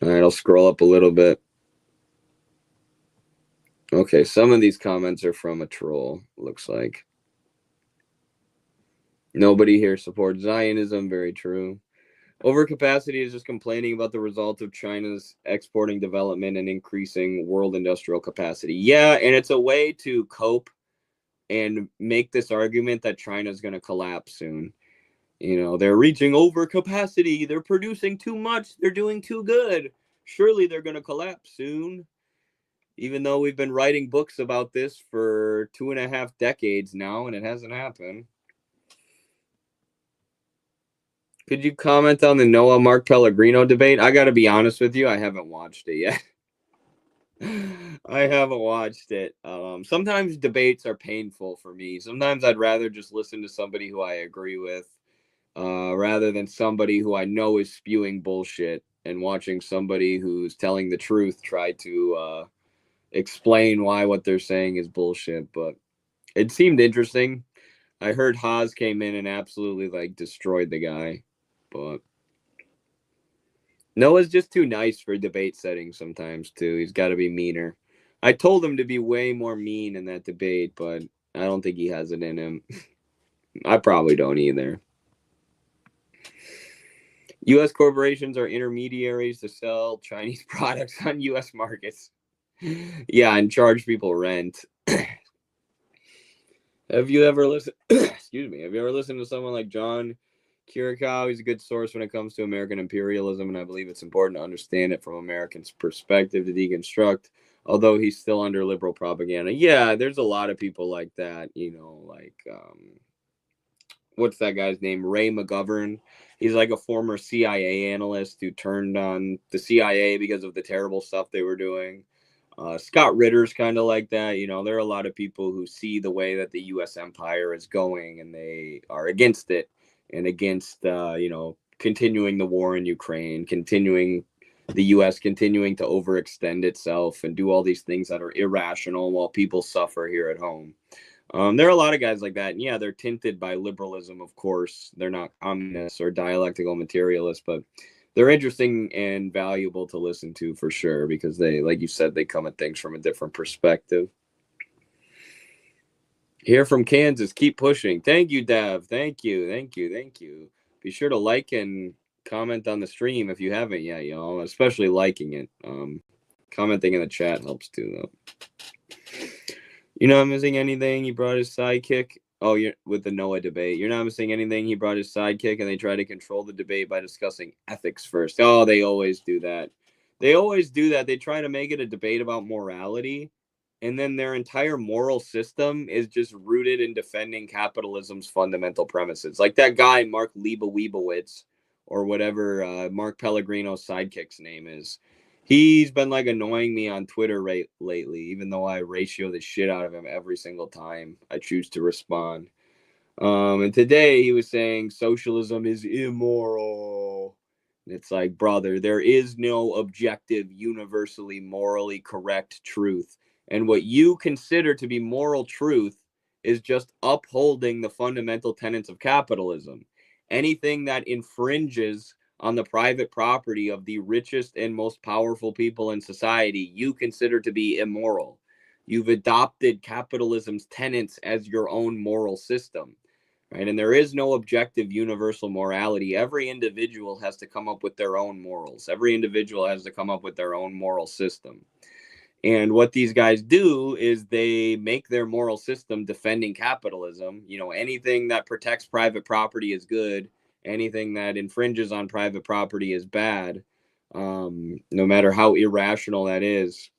[SPEAKER 1] All right, I'll scroll up a little bit. Okay, some of these comments are from a troll, looks like. Nobody here supports Zionism. Very true. Overcapacity is just complaining about the result of China's exporting development and increasing world industrial capacity. Yeah, and it's a way to cope and make this argument that China's going to collapse soon. You know, they're reaching overcapacity. They're producing too much. They're doing too good. Surely they're going to collapse soon. Even though we've been writing books about this for 2.5 decades now, and it hasn't happened. Could you comment on the Noah Mark Pellegrino debate? I got to be honest with you, I haven't watched it yet. I haven't watched it. Sometimes debates are painful for me. Sometimes I'd rather just listen to somebody who I agree with, rather than somebody who I know is spewing bullshit and watching somebody who's telling the truth try to explain why what they're saying is bullshit. But it seemed interesting. I heard Haas came in and absolutely destroyed the guy, but Noah's just too nice for debate settings sometimes too. He's got to be meaner. I told him to be way more mean in that debate, but I don't think he has it in him. I probably don't either. U.S. corporations are intermediaries to sell Chinese products on U.S. markets. Yeah, and charge people rent. Have you ever listened? Excuse me. Have you ever listened to someone like John Kirikow? He's a good source when it comes to American imperialism, and I believe it's important to understand it from Americans' perspective to deconstruct. Although he's still under liberal propaganda. Yeah, there's a lot of people like that. You know, what's that guy's name? Ray McGovern. He's like a former CIA analyst who turned on the CIA because of the terrible stuff they were doing. Scott Ritter's kind of like that. You know, there are a lot of people who see the way that the U.S. empire is going and they are against it and against, continuing the war in Ukraine, the U.S. continuing to overextend itself and do all these things that are irrational while people suffer here at home. There are a lot of guys like that. And yeah, they're tinted by liberalism, of course. They're not communists or dialectical materialists, but they're interesting and valuable to listen to for sure because they, like you said, they come at things from a different perspective. Here from Kansas, keep pushing. Thank you, Dav. Thank you. Be sure to like and comment on the stream if you haven't yet, y'all, especially liking it. Commenting in the chat helps too, though. You're not missing anything. He brought his sidekick. Oh, you're with the Noah debate. You're not missing anything. He brought his sidekick, and they try to control the debate by discussing ethics first. Oh, they always do that. They try to make it a debate about morality, and then their entire moral system is just rooted in defending capitalism's fundamental premises. Like that guy, Mark Leibowitz, or whatever Mark Pellegrino's sidekick's name is. He's been annoying me on Twitter lately, even though I ratio the shit out of him every single time I choose to respond. And today he was saying socialism is immoral. And it's like, brother, there is no objective, universally morally correct truth. And what you consider to be moral truth is just upholding the fundamental tenets of capitalism. Anything that infringes on the private property of the richest and most powerful people in society, you consider to be immoral. You've adopted capitalism's tenets as your own moral system, right? And there is no objective universal morality. Every individual has to come up with their own morals. Every individual has to come up with their own moral system. And what these guys do is they make their moral system defending capitalism. You know, anything that protects private property is good. Anything that infringes on private property is bad, no matter how irrational that is.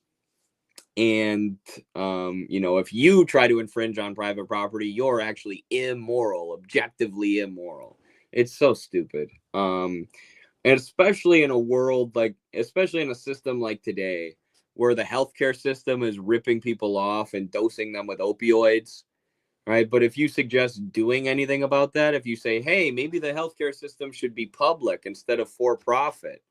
[SPEAKER 1] And, if you try to infringe on private property, you're actually immoral, objectively immoral. It's so stupid. And especially in a world especially in a system like today, where the healthcare system is ripping people off and dosing them with opioids, right? But if you suggest doing anything about that, if you say, hey, maybe the healthcare system should be public instead of for profit,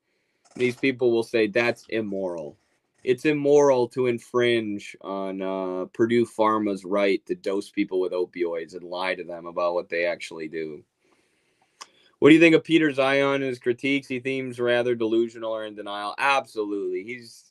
[SPEAKER 1] these people will say that's immoral. It's immoral to infringe on Purdue Pharma's right to dose people with opioids and lie to them about what they actually do. What do you think of Peter Zeihan and his critiques? He seems rather delusional or in denial. Absolutely. He's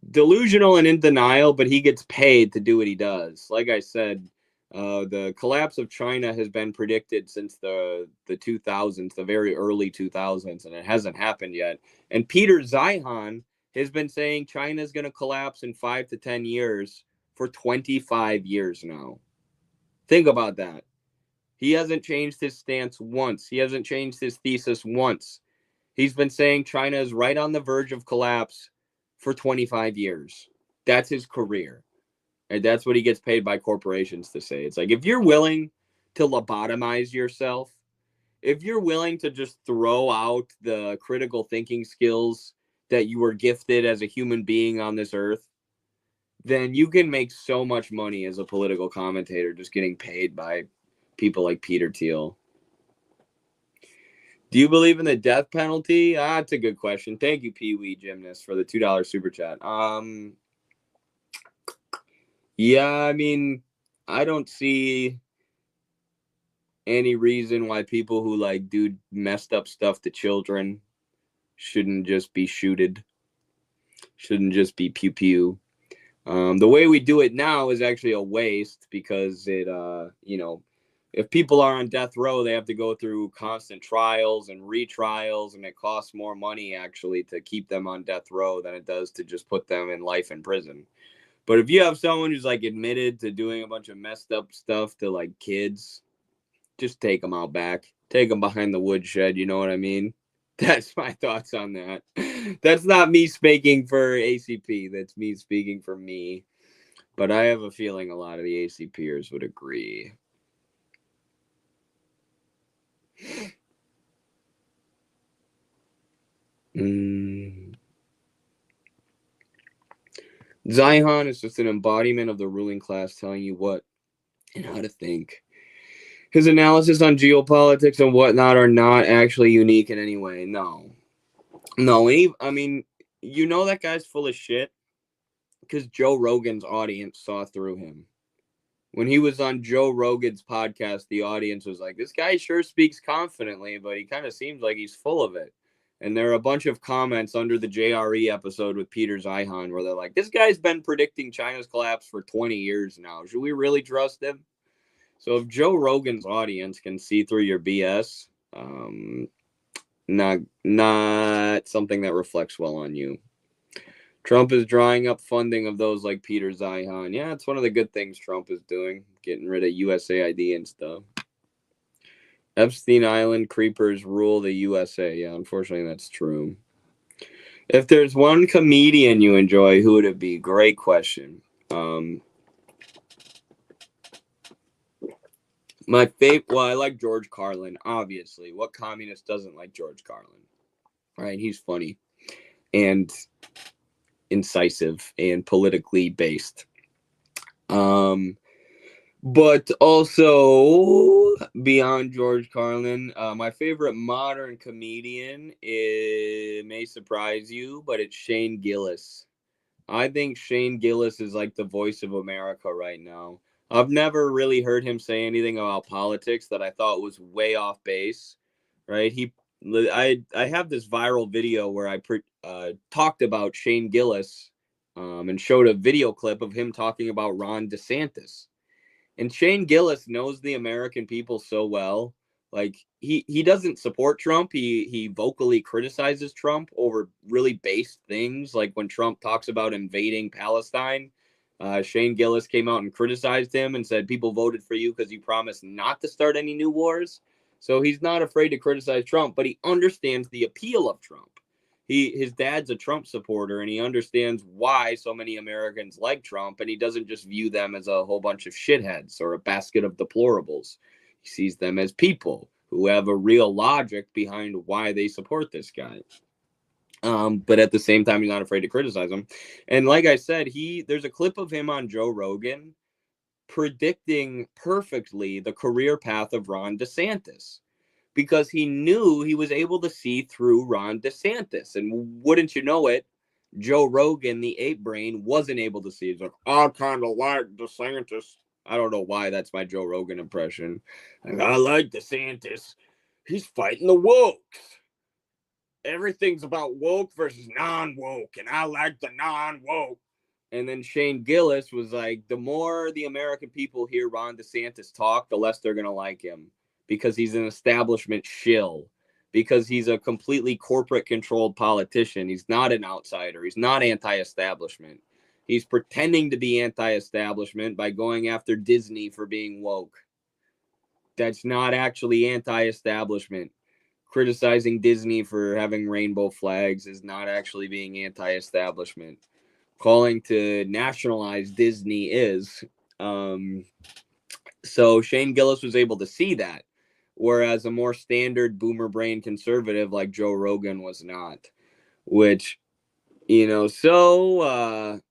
[SPEAKER 1] delusional and in denial, but he gets paid to do what he does. Like I said, the collapse of China has been predicted since the 2000s, the very early 2000s, and it hasn't happened yet. And Peter Zeihan has been saying China is going to collapse in 5 to 10 years for 25 years now. Think about that. He hasn't changed his stance once. He hasn't changed his thesis once. He's been saying China is right on the verge of collapse for 25 years. That's his career. And that's what he gets paid by corporations to say. It's like, if you're willing to lobotomize yourself, if you're willing to just throw out the critical thinking skills that you were gifted as a human being on this earth, then you can make so much money as a political commentator just getting paid by people like Peter Thiel. Do you believe in the death penalty? That's a good question. Thank you, Pee Wee Gymnast, for the $2 super chat. Yeah, I mean, I don't see any reason why people who do messed up stuff to children shouldn't just be shooted, shouldn't just be pew pew. The way we do it now is actually a waste, because if people are on death row, they have to go through constant trials and retrials, and it costs more money actually to keep them on death row than it does to just put them in life in prison. But if you have someone who's admitted to doing a bunch of messed up stuff to kids, just take them out back, take them behind the woodshed. You know what I mean? That's my thoughts on that. That's not me speaking for ACP. That's me speaking for me. But I have a feeling a lot of the ACPers would agree. Zeihan is just an embodiment of the ruling class telling you what and how to think. His analysis on geopolitics and whatnot are not actually unique in any way. No. I mean, that guy's full of shit because Joe Rogan's audience saw through him. When he was on Joe Rogan's podcast, the audience was like, this guy sure speaks confidently, but he kind of seems like he's full of it. And there are a bunch of comments under the JRE episode with Peter Zeihan where they're like, this guy's been predicting China's collapse for 20 years now. Should we really trust him? So if Joe Rogan's audience can see through your BS, not something that reflects well on you. Trump is drawing up funding of those like Peter Zeihan. Yeah, it's one of the good things Trump is doing, getting rid of USAID and stuff. Epstein Island creepers rule the USA. Yeah, unfortunately, that's true. If there's one comedian you enjoy, who would it be? Great question. My favorite, well, I like George Carlin, obviously. What communist doesn't like George Carlin? Right? He's funny and incisive and politically based. But also, beyond George Carlin, my favorite modern comedian may surprise you, but it's Shane Gillis. I think Shane Gillis is like the voice of America right now. I've never really heard him say anything about politics that I thought was way off base, right? I have this viral video where I talked about Shane Gillis and showed a video clip of him talking about Ron DeSantis. And Shane Gillis knows the American people so well. He doesn't support Trump. He vocally criticizes Trump over really base things. Like when Trump talks about invading Palestine, Shane Gillis came out and criticized him and said people voted for you because you promised not to start any new wars. So he's not afraid to criticize Trump, but he understands the appeal of Trump. His dad's a Trump supporter, and he understands why so many Americans like Trump, and he doesn't just view them as a whole bunch of shitheads or a basket of deplorables. He sees them as people who have a real logic behind why they support this guy. But at the same time, he's not afraid to criticize him. And like I said, there's a clip of him on Joe Rogan predicting perfectly the career path of Ron DeSantis, because he knew he was able to see through Ron DeSantis. And wouldn't you know it, Joe Rogan, the ape brain, wasn't able to see. He's like, I kind of like DeSantis. I don't know why that's my Joe Rogan impression. Like, I like DeSantis. He's fighting the wokes. Everything's about woke versus non-woke, and I like the non-woke. And then Shane Gillis was like, the more the American people hear Ron DeSantis talk, the less they're going to like him, because he's an establishment shill, because he's a completely corporate-controlled politician. He's not an outsider. He's not anti-establishment. He's pretending to be anti-establishment by going after Disney for being woke. That's not actually anti-establishment. Criticizing Disney for having rainbow flags is not actually being anti-establishment. Calling to nationalize Disney is. So Shane Gillis was able to see that, whereas a more standard boomer brain conservative like Joe Rogan was not. Which, so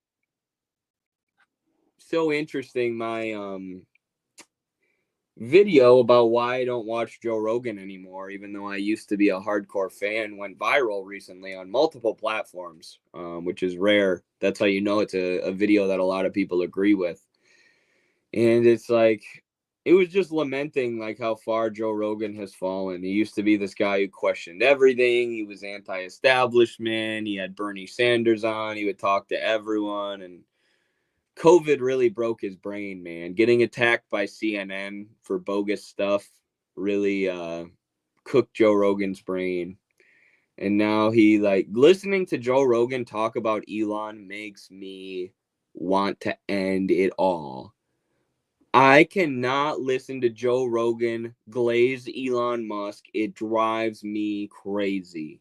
[SPEAKER 1] interesting. My video about why I don't watch Joe Rogan anymore, even though I used to be a hardcore fan, went viral recently on multiple platforms, which is rare. That's how you know it's a video that a lot of people agree with. And it's like, it was just lamenting like how far Joe Rogan has fallen. He used to be this guy who questioned everything. He was anti-establishment. He had Bernie Sanders on. He would talk to everyone, and COVID really broke his brain, man. Getting attacked by CNN for bogus stuff really cooked Joe Rogan's brain. And now listening to Joe Rogan talk about Elon makes me want to end it all. I cannot listen to Joe Rogan glaze Elon Musk. It drives me crazy.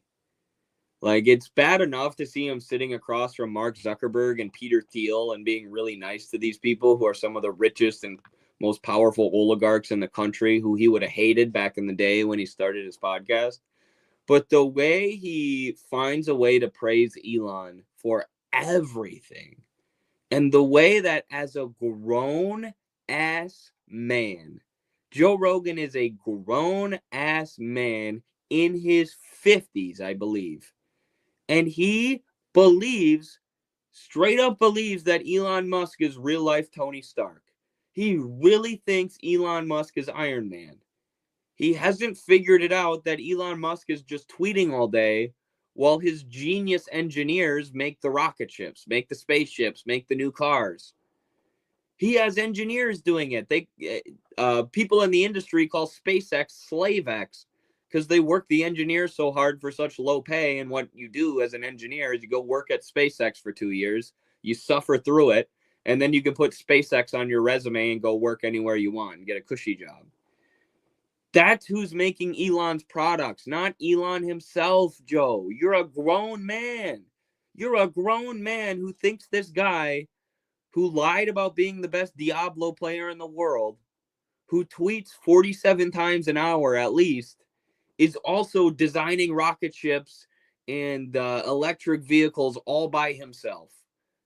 [SPEAKER 1] Like, it's bad enough to see him sitting across from Mark Zuckerberg and Peter Thiel and being really nice to these people who are some of the richest and most powerful oligarchs in the country, who he would have hated back in the day when he started his podcast. But the way he finds a way to praise Elon for everything, and the way that as a grown-ass man, Joe Rogan is a grown-ass man in his 50s, I believe. And he straight up believes that Elon Musk is real life Tony Stark. He really thinks Elon Musk is Iron Man. He hasn't figured it out that Elon Musk is just tweeting all day while his genius engineers make the rocket ships, make the spaceships, make the new cars. He has engineers doing it. People in the industry call SpaceX Slave X, because they work the engineers so hard for such low pay. And what you do as an engineer is you go work at SpaceX for 2 years, you suffer through it, and then you can put SpaceX on your resume and go work anywhere you want and get a cushy job. That's who's making Elon's products, not Elon himself, Joe. You're a grown man. You're a grown man who thinks this guy who lied about being the best Diablo player in the world, who tweets 47 times an hour at least, is also designing rocket ships and electric vehicles all by himself,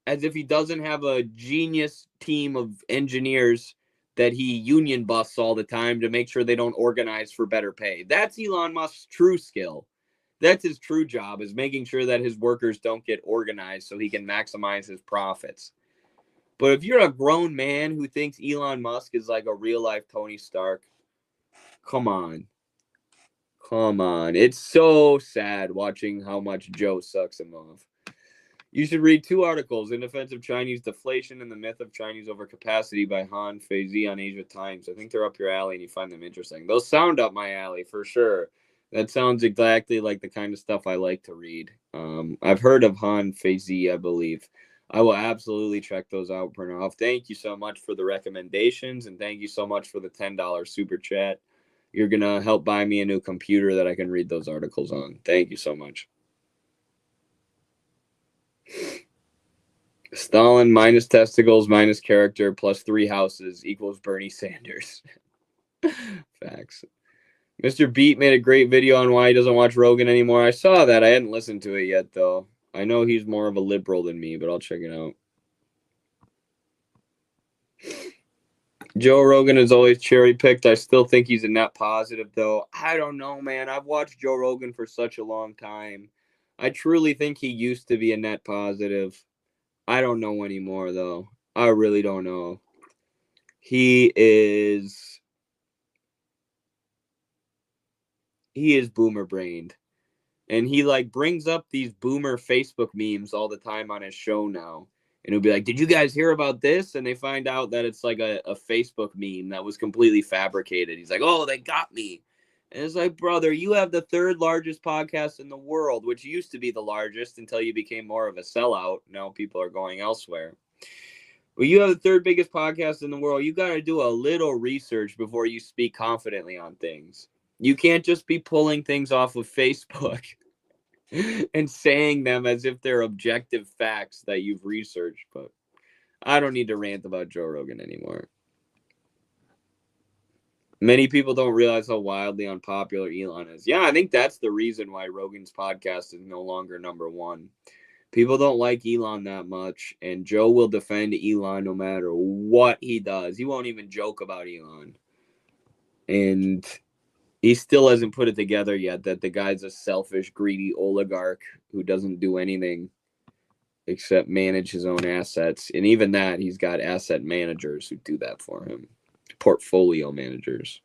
[SPEAKER 1] as if he doesn't have a genius team of engineers that he union busts all the time to make sure they don't organize for better pay. That's Elon Musk's true skill. That's his true job, is making sure that his workers don't get organized so he can maximize his profits. But if you're a grown man who thinks Elon Musk is like a real life Tony Stark, come on. Come on. It's so sad watching how much Joe sucks him off. You should read 2 articles: In Defense of Chinese Deflation and The Myth of Chinese Overcapacity by Han Feizi on Asia Times. I think they're up your alley and you find them interesting. Those sound up my alley for sure. That sounds exactly like the kind of stuff I like to read. I've heard of Han Feizi, I believe. I will absolutely check those out, Pranav. Thank you so much for the recommendations, and thank you so much for the $10 super chat. You're going to help buy me a new computer that I can read those articles on. Thank you so much. Stalin minus testicles minus character plus 3 houses equals Bernie Sanders. Facts. Mr. Beat made a great video on why he doesn't watch Rogan anymore. I saw that. I hadn't listened to it yet, though. I know he's more of a liberal than me, but I'll check it out. Joe Rogan is always cherry-picked. I still think he's a net positive, though. I don't know, man. I've watched Joe Rogan for such a long time. I truly think he used to be a net positive. I don't know anymore, though. I really don't know. He is boomer-brained. And he, like, brings up these boomer Facebook memes all the time on his show now. And he'll be like, did you guys hear about this? And they find out that it's like a Facebook meme that was completely fabricated. He's like, oh, they got me. And it's like, brother, you have the 3rd largest podcast in the world, which used to be the largest until you became more of a sellout. Now people are going elsewhere. Well, you have the 3rd biggest podcast in the world. You got to do a little research before you speak confidently on things. You can't just be pulling things off of Facebook and saying them as if they're objective facts that you've researched. But I don't need to rant about Joe Rogan anymore. Many people don't realize how wildly unpopular Elon is. Yeah, I think that's the reason why Rogan's podcast is no longer #1. People don't like Elon that much, and Joe will defend Elon no matter what he does. He won't even joke about Elon. And he still hasn't put it together yet that the guy's a selfish, greedy oligarch who doesn't do anything except manage his own assets. And even that, he's got asset managers who do that for him. Portfolio managers.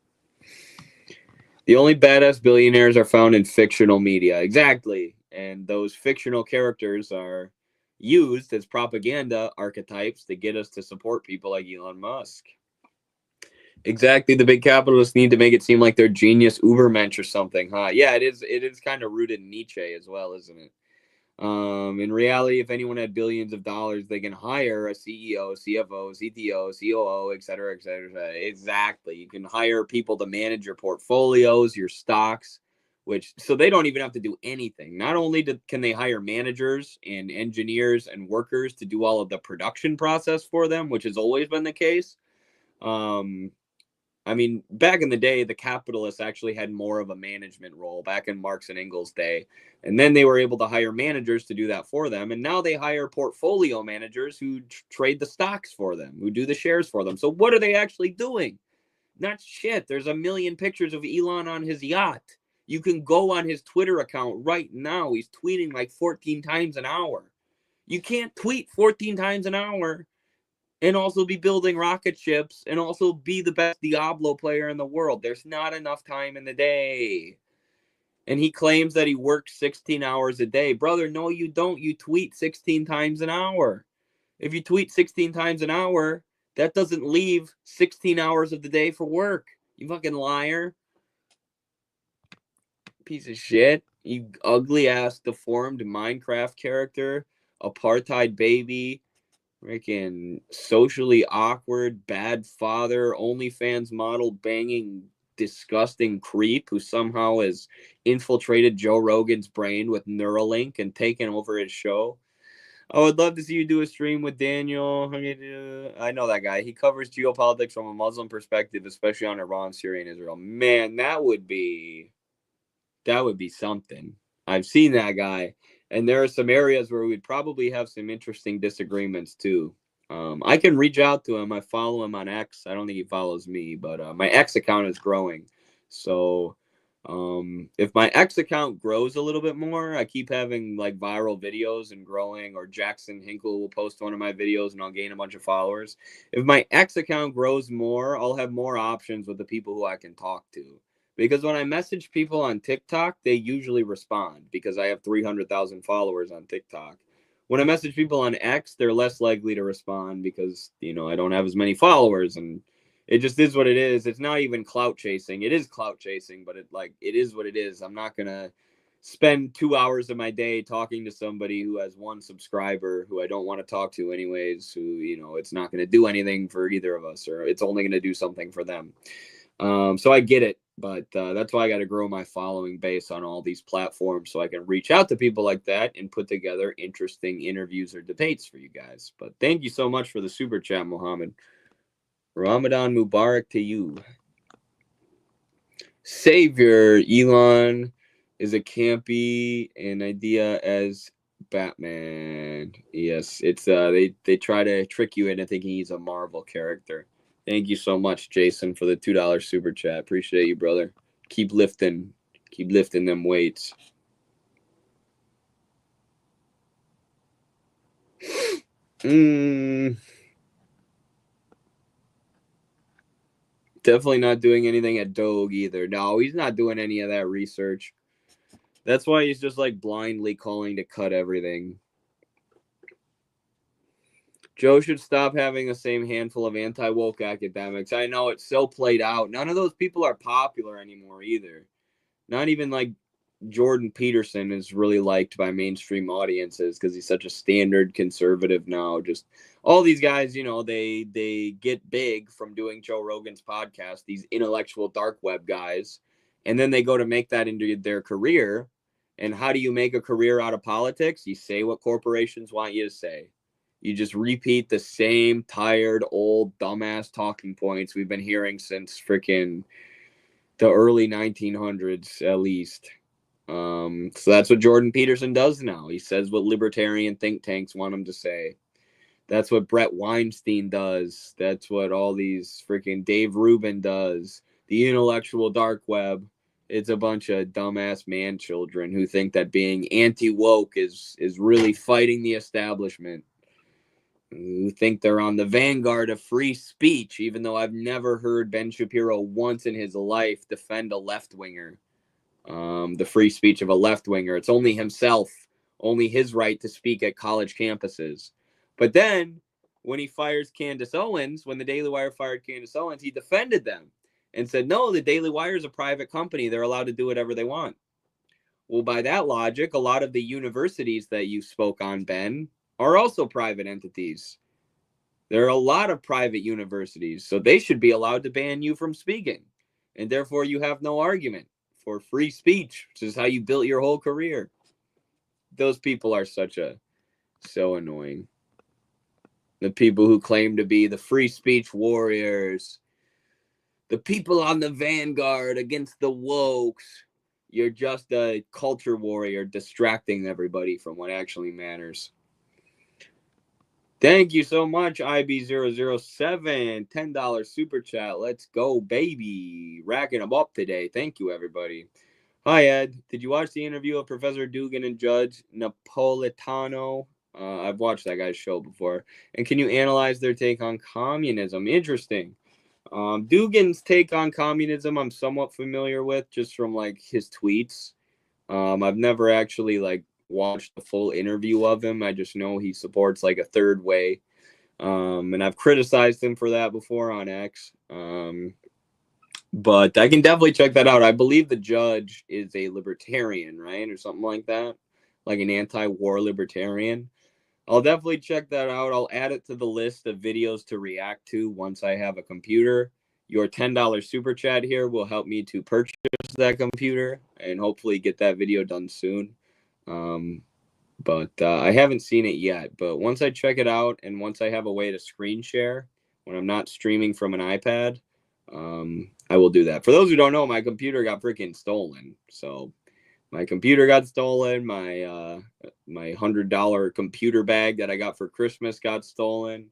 [SPEAKER 1] The only badass billionaires are found in fictional media. Exactly. And those fictional characters are used as propaganda archetypes to get us to support people like Elon Musk. Exactly. The big capitalists need to make it seem like they're genius ubermensch or something, huh? Yeah, it is kind of rooted in Nietzsche as well, isn't it? In reality, if anyone had billions of dollars, they can hire a CEO, CFO, CTO, COO, et cetera, et cetera, et cetera. Exactly. You can hire people to manage your portfolios, your stocks, so they don't even have to do anything. Not only can they hire managers and engineers and workers to do all of the production process for them, which has always been the case. I mean, back in the day, the capitalists actually had more of a management role back in Marx and Engels' day. And then they were able to hire managers to do that for them. And now they hire portfolio managers who trade the stocks for them, who do the shares for them. So what are they actually doing? Not shit. There's a million pictures of Elon on his yacht. You can go on his Twitter account right now. He's tweeting like 14 times an hour. You can't tweet 14 times an hour and also be building rocket ships and also be the best Diablo player in the world. There's not enough time in the day. And he claims that he works 16 hours a day. Brother, no, you don't. You tweet 16 times an hour. If you tweet 16 times an hour, that doesn't leave 16 hours of the day for work. You fucking liar. Piece of shit. You ugly ass deformed Minecraft character. Apartheid baby. Freaking socially awkward, bad father, OnlyFans model, banging, disgusting creep who somehow has infiltrated Joe Rogan's brain with Neuralink and taken over his show. I would love to see you do a stream with Daniel. I know that guy. He covers geopolitics from a Muslim perspective, especially on Iran, Syria, and Israel. Man, that would be something. I've seen that guy. And there are some areas where we'd probably have some interesting disagreements too. I can reach out to him. I follow him on X. I don't think he follows me, but my X account is growing. So if my X account grows a little bit more, I keep having like viral videos and growing, or Jackson Hinkle will post one of my videos and I'll gain a bunch of followers. If my X account grows more, I'll have more options with the people who I can talk to. Because when I message people on TikTok, they usually respond because I have 300,000 followers on TikTok. When I message people on X, they're less likely to respond because, I don't have as many followers, and it just is what it is. It's not even clout chasing. It is clout chasing, but it is what it is. I'm not going to spend 2 hours of my day talking to somebody who has 1 subscriber who I don't want to talk to anyways, who, it's not going to do anything for either of us, or it's only going to do something for them. So I get it. But that's why I got to grow my following base on all these platforms so I can reach out to people like that and put together interesting interviews or debates for you guys. But thank you so much for the super chat, Mohammed. Ramadan Mubarak to you. Savior Elon is a campy an idea as Batman. Yes, it's they try to trick you into thinking he's a Marvel character. Thank you so much, Jason, for the $2 super chat. Appreciate you, brother. Keep lifting them weights. Definitely not doing anything at Doge either. No, he's not doing any of that research. That's why he's just like blindly calling to cut everything. Joe should stop having the same handful of anti-woke academics. I know it's so played out. None of those people are popular anymore either. Not even like Jordan Peterson is really liked by mainstream audiences because he's such a standard conservative now. Just all these guys, you know, they get big from doing Joe Rogan's podcast, these intellectual dark web guys, and then they go to make that into their career. And how do you make a career out of politics? You say what corporations want you to say. You just repeat the same tired, old, dumbass talking points we've been hearing since freaking the early 1900s, at least. So that's what Jordan Peterson does now. He says what libertarian think tanks want him to say. That's what Brett Weinstein does. That's what all these freaking Dave Rubin does. The intellectual dark web. It's a bunch of dumbass man children who think that being anti-woke is really fighting the establishment. Who think they're on the vanguard of free speech, even though I've never heard Ben Shapiro once in his life defend a left-winger. The free speech of a left-winger. It's only himself, only his right to speak at college campuses. But then, when he fires Candace Owens, when the Daily Wire fired Candace Owens, he defended them and said, no, the Daily Wire is a private company. They're allowed to do whatever they want. Well, by that logic, a lot of the universities that you spoke on, Ben, are also private entities. There are a lot of private universities, so they should be allowed to ban you from speaking. And therefore, you have no argument for free speech, which is how you built your whole career. Those people are so annoying. The people who claim to be the free speech warriors, the people on the vanguard against the wokes. You're just a culture warrior distracting everybody from what actually matters. Thank you so much, IB007. $10 super chat. Let's go, baby. Racking them up today. Thank you, everybody. Hi, Ed. Did you watch the interview of Professor Dugan and Judge Napolitano? I've watched that guy's show before. And can you analyze their take on communism? Interesting. Dugan's take on communism I'm somewhat familiar with just from like his tweets. I've never actually like watched the full interview of him. I just know he supports like a third way. And I've criticized him for that before on X. But I can definitely check that out. I believe the judge is a libertarian, right? Or something like that. Like an anti-war libertarian. I'll definitely check that out. I'll add it to the list of videos to react to once I have a computer. Your $10 super chat here will help me to purchase that computer and hopefully get that video done soon. But I haven't seen it yet. But once I check it out and once I have a way to screen share when I'm not streaming from an iPad, I will do that. For those who don't know, my computer got freaking stolen. So my computer got stolen. My $100 computer bag that I got for Christmas got stolen.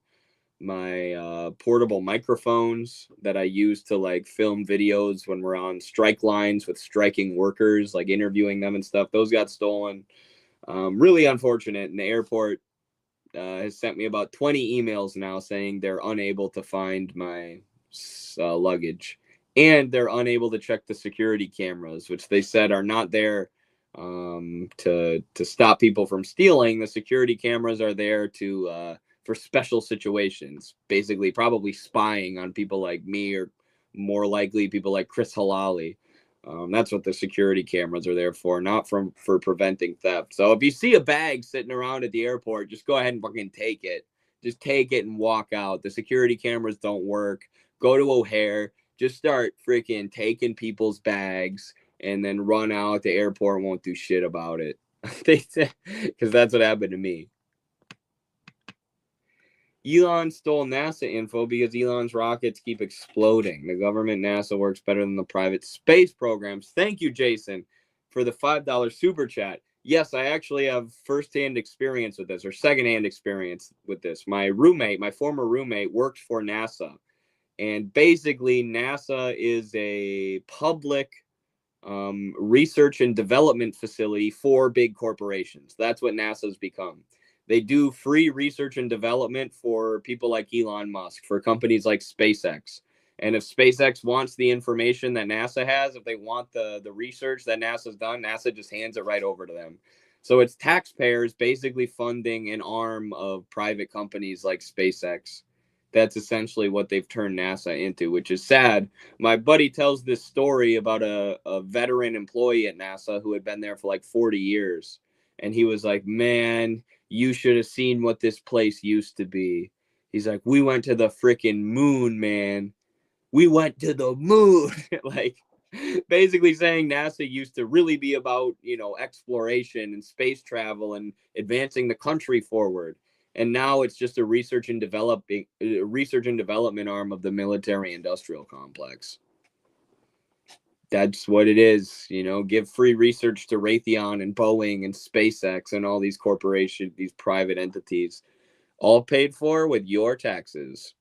[SPEAKER 1] My portable microphones that I use to like film videos when we're on strike lines with striking workers, like interviewing them and stuff, those got stolen. Really unfortunate. And the airport has sent me about 20 emails now saying they're unable to find my luggage. And they're unable to check the security cameras, which they said are not there to stop people from stealing. The security cameras are there for special situations, basically probably spying on people like me or more likely people like Chris Halali. That's what the security cameras are there for, not for preventing theft. So if you see a bag sitting around at the airport, just go ahead and fucking take it. Just take it and walk out. The security cameras don't work. Go to O'Hare. just start freaking taking people's bags and then run out the airport and won't do shit about it. Because that's what happened to me. Elon stole NASA info because Elon's rockets keep exploding. The government NASA works better than the private space programs. Thank you, Jason, for the $5 super chat. Yes, I actually have firsthand experience with this, or secondhand experience with this. My former roommate, worked for NASA. And basically, NASA is a public research and development facility for big corporations. That's what NASA's become. They do free research and development for people like Elon Musk, for companies like SpaceX. And if SpaceX wants the information that NASA has, if they want the research that NASA's done, NASA just hands it right over to them. So it's taxpayers basically funding an arm of private companies like SpaceX. That's essentially what they've turned NASA into, which is sad. My buddy tells this story about a veteran employee at NASA who had been there for like 40 years. And he was like, man, you should have seen what this place used to be. He's like, we went to the freaking moon, man. We went to the moon. Like, basically saying NASA used to really be about, exploration and space travel and advancing the country forward. And now it's just a research and development arm of the military industrial complex. That's what it is. Give free research to Raytheon and Boeing and SpaceX and all these corporations, these private entities, all paid for with your taxes.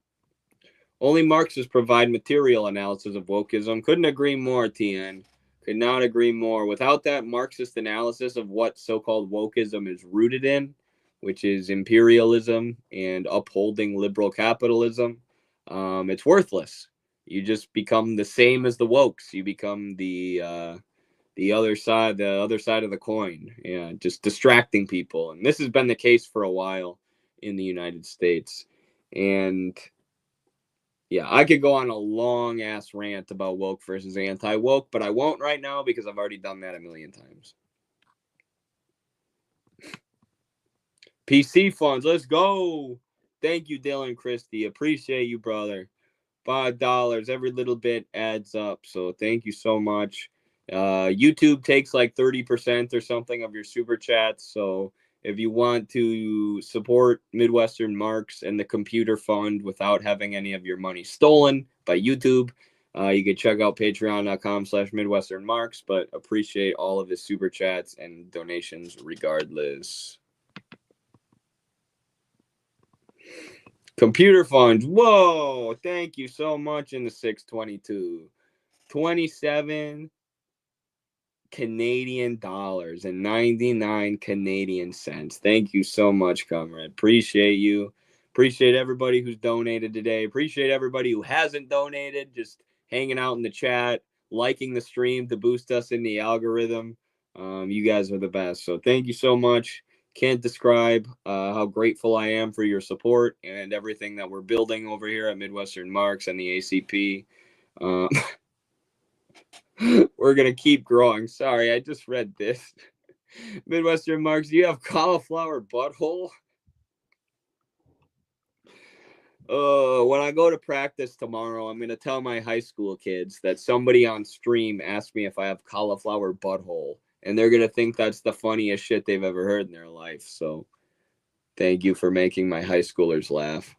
[SPEAKER 1] Only Marxists provide material analysis of wokeism. Couldn't agree more, TN. Could not agree more. Without that Marxist analysis of what so-called wokeism is rooted in, which is imperialism and upholding liberal capitalism, it's worthless. You just become the same as the wokes. You become the other side of the coin. Yeah, just distracting people. And this has been the case for a while in the United States. And yeah, I could go on a long ass rant about woke versus anti-woke, but I won't right now because I've already done that a million times. PC funds, let's go. Thank you, Dylan Christie. Appreciate you, brother. $5. Every little bit adds up. So thank you so much. YouTube takes like 30% or something of your super chats. So if you want to support Midwestern Marx and the computer fund without having any of your money stolen by YouTube, you can check out patreon.com/Midwestern Marx, but appreciate all of his super chats and donations regardless. Computer funds. Whoa. Thank you so much in the 622. 27 Canadian dollars and 99 Canadian cents. Thank you so much, comrade. Appreciate you. Appreciate everybody who's donated today. Appreciate everybody who hasn't donated, just hanging out in the chat, liking the stream to boost us in the algorithm. You guys are the best. So thank you so much. Can't describe how grateful I am for your support and everything that we're building over here at Midwestern Marx and the ACP. We're going to keep growing. Sorry, I just read this. Midwestern Marx, do you have cauliflower butthole? When I go to practice tomorrow, I'm going to tell my high school kids that somebody on stream asked me if I have cauliflower butthole. And they're going to think that's the funniest shit they've ever heard in their life. So thank you for making my high schoolers laugh.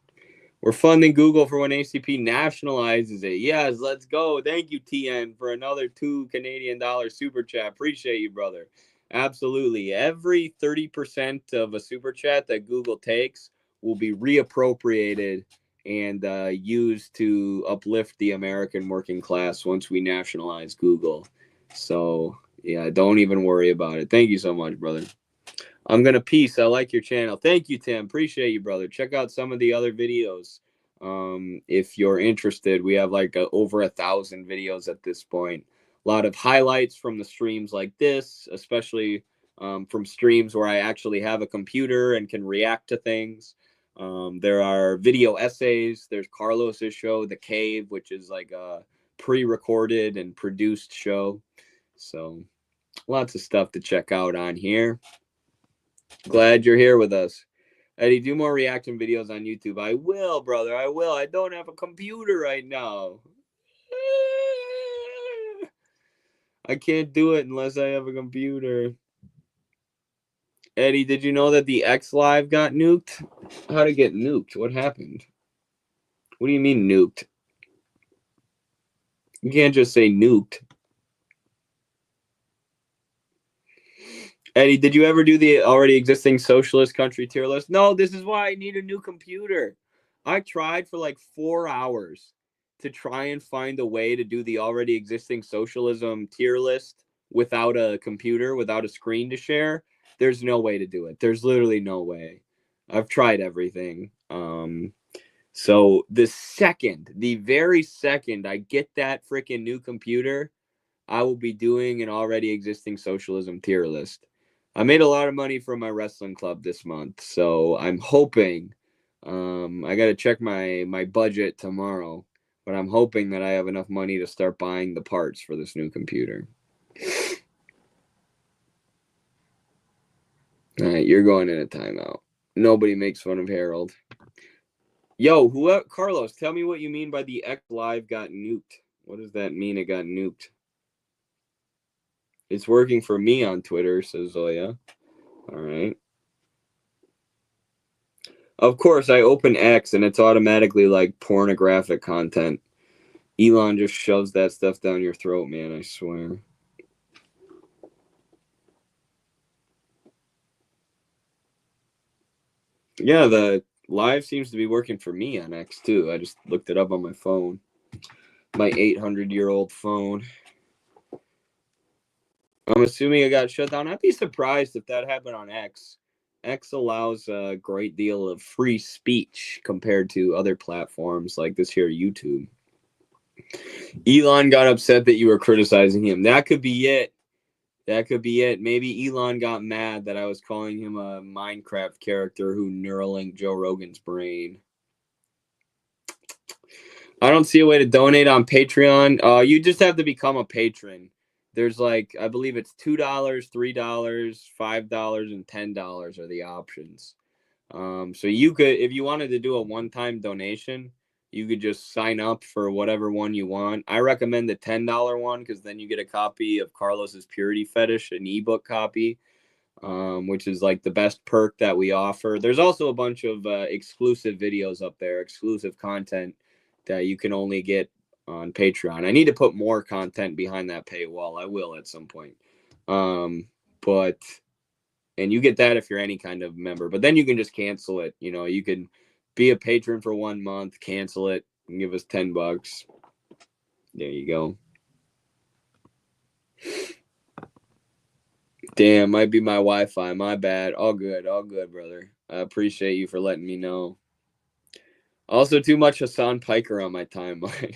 [SPEAKER 1] We're funding Google for when ACP nationalizes it. Yes, let's go. Thank you, TN, for another $2 Canadian super chat. Appreciate you, brother. Absolutely. Every 30% of a super chat that Google takes will be reappropriated and used to uplift the American working class once we nationalize Google. So, yeah, don't even worry about it. Thank you so much, brother. I'm going to peace. I like your channel. Thank you, Tim. Appreciate you, brother. Check out some of the other videos. If you're interested, we have like over 1,000 videos at this point. A lot of highlights from the streams like this, especially from streams where I actually have a computer and can react to things. There are video essays. There's Carlos's show, The Cave, which is like a pre-recorded and produced show. So lots of stuff to check out on here. Glad you're here with us. Eddie, do more reaction videos on YouTube. I will, brother. I will. I don't have a computer right now. I can't do it unless I have a computer. Eddie, did you know that the X Live got nuked? How'd it get nuked? What happened? What do you mean nuked? You can't just say nuked. Eddie, did you ever do the already existing socialist country tier list? No, this is why I need a new computer. I tried for like 4 hours to try and find a way to do the already existing socialism tier list without a computer, without a screen to share. There's no way to do it. There's literally no way. I've tried everything. So the very second I get that freaking new computer, I will be doing an already existing socialism tier list. I made a lot of money from my wrestling club this month, so I'm hoping. I got to check my budget tomorrow, but I'm hoping that I have enough money to start buying the parts for this new computer. All right, you're going in a timeout. Nobody makes fun of Harold. Yo, Carlos, tell me what you mean by the X Live got nuked. What does that mean? It got nuked. It's working for me on Twitter, says Zoya. All right. Of course, I open X and it's automatically like pornographic content. Elon just shoves that stuff down your throat, man, I swear. Yeah, the live seems to be working for me on X too. I just looked it up on my phone. My 800-year-old phone. I'm assuming it got shut down. I'd be surprised if that happened on X. X allows a great deal of free speech compared to other platforms like this here YouTube. Elon got upset that you were criticizing him. That could be it. That could be it. Maybe Elon got mad that I was calling him a Minecraft character who Neuralinked Joe Rogan's brain. I don't see a way to donate on Patreon. You just have to become a patron. There's like, I believe it's $2, $3, $5, and $10 are the options. So you could, if you wanted to do a one-time donation, you could just sign up for whatever one you want. I recommend the $10 one because then you get a copy of Carlos's Purity Fetish, an ebook copy, which is like the best perk that we offer. There's also a bunch of exclusive videos up there, exclusive content that you can only get on Patreon. I need to put more content behind that paywall. I will at some point. And you get that if you're any kind of member, but then you can just cancel it. You know, you can be a patron for 1 month, cancel it, and give us $10. There you go. Damn, might be my Wi-Fi. My bad. All good, brother. I appreciate you for letting me know. Also, too much Hassan Piker on my timeline.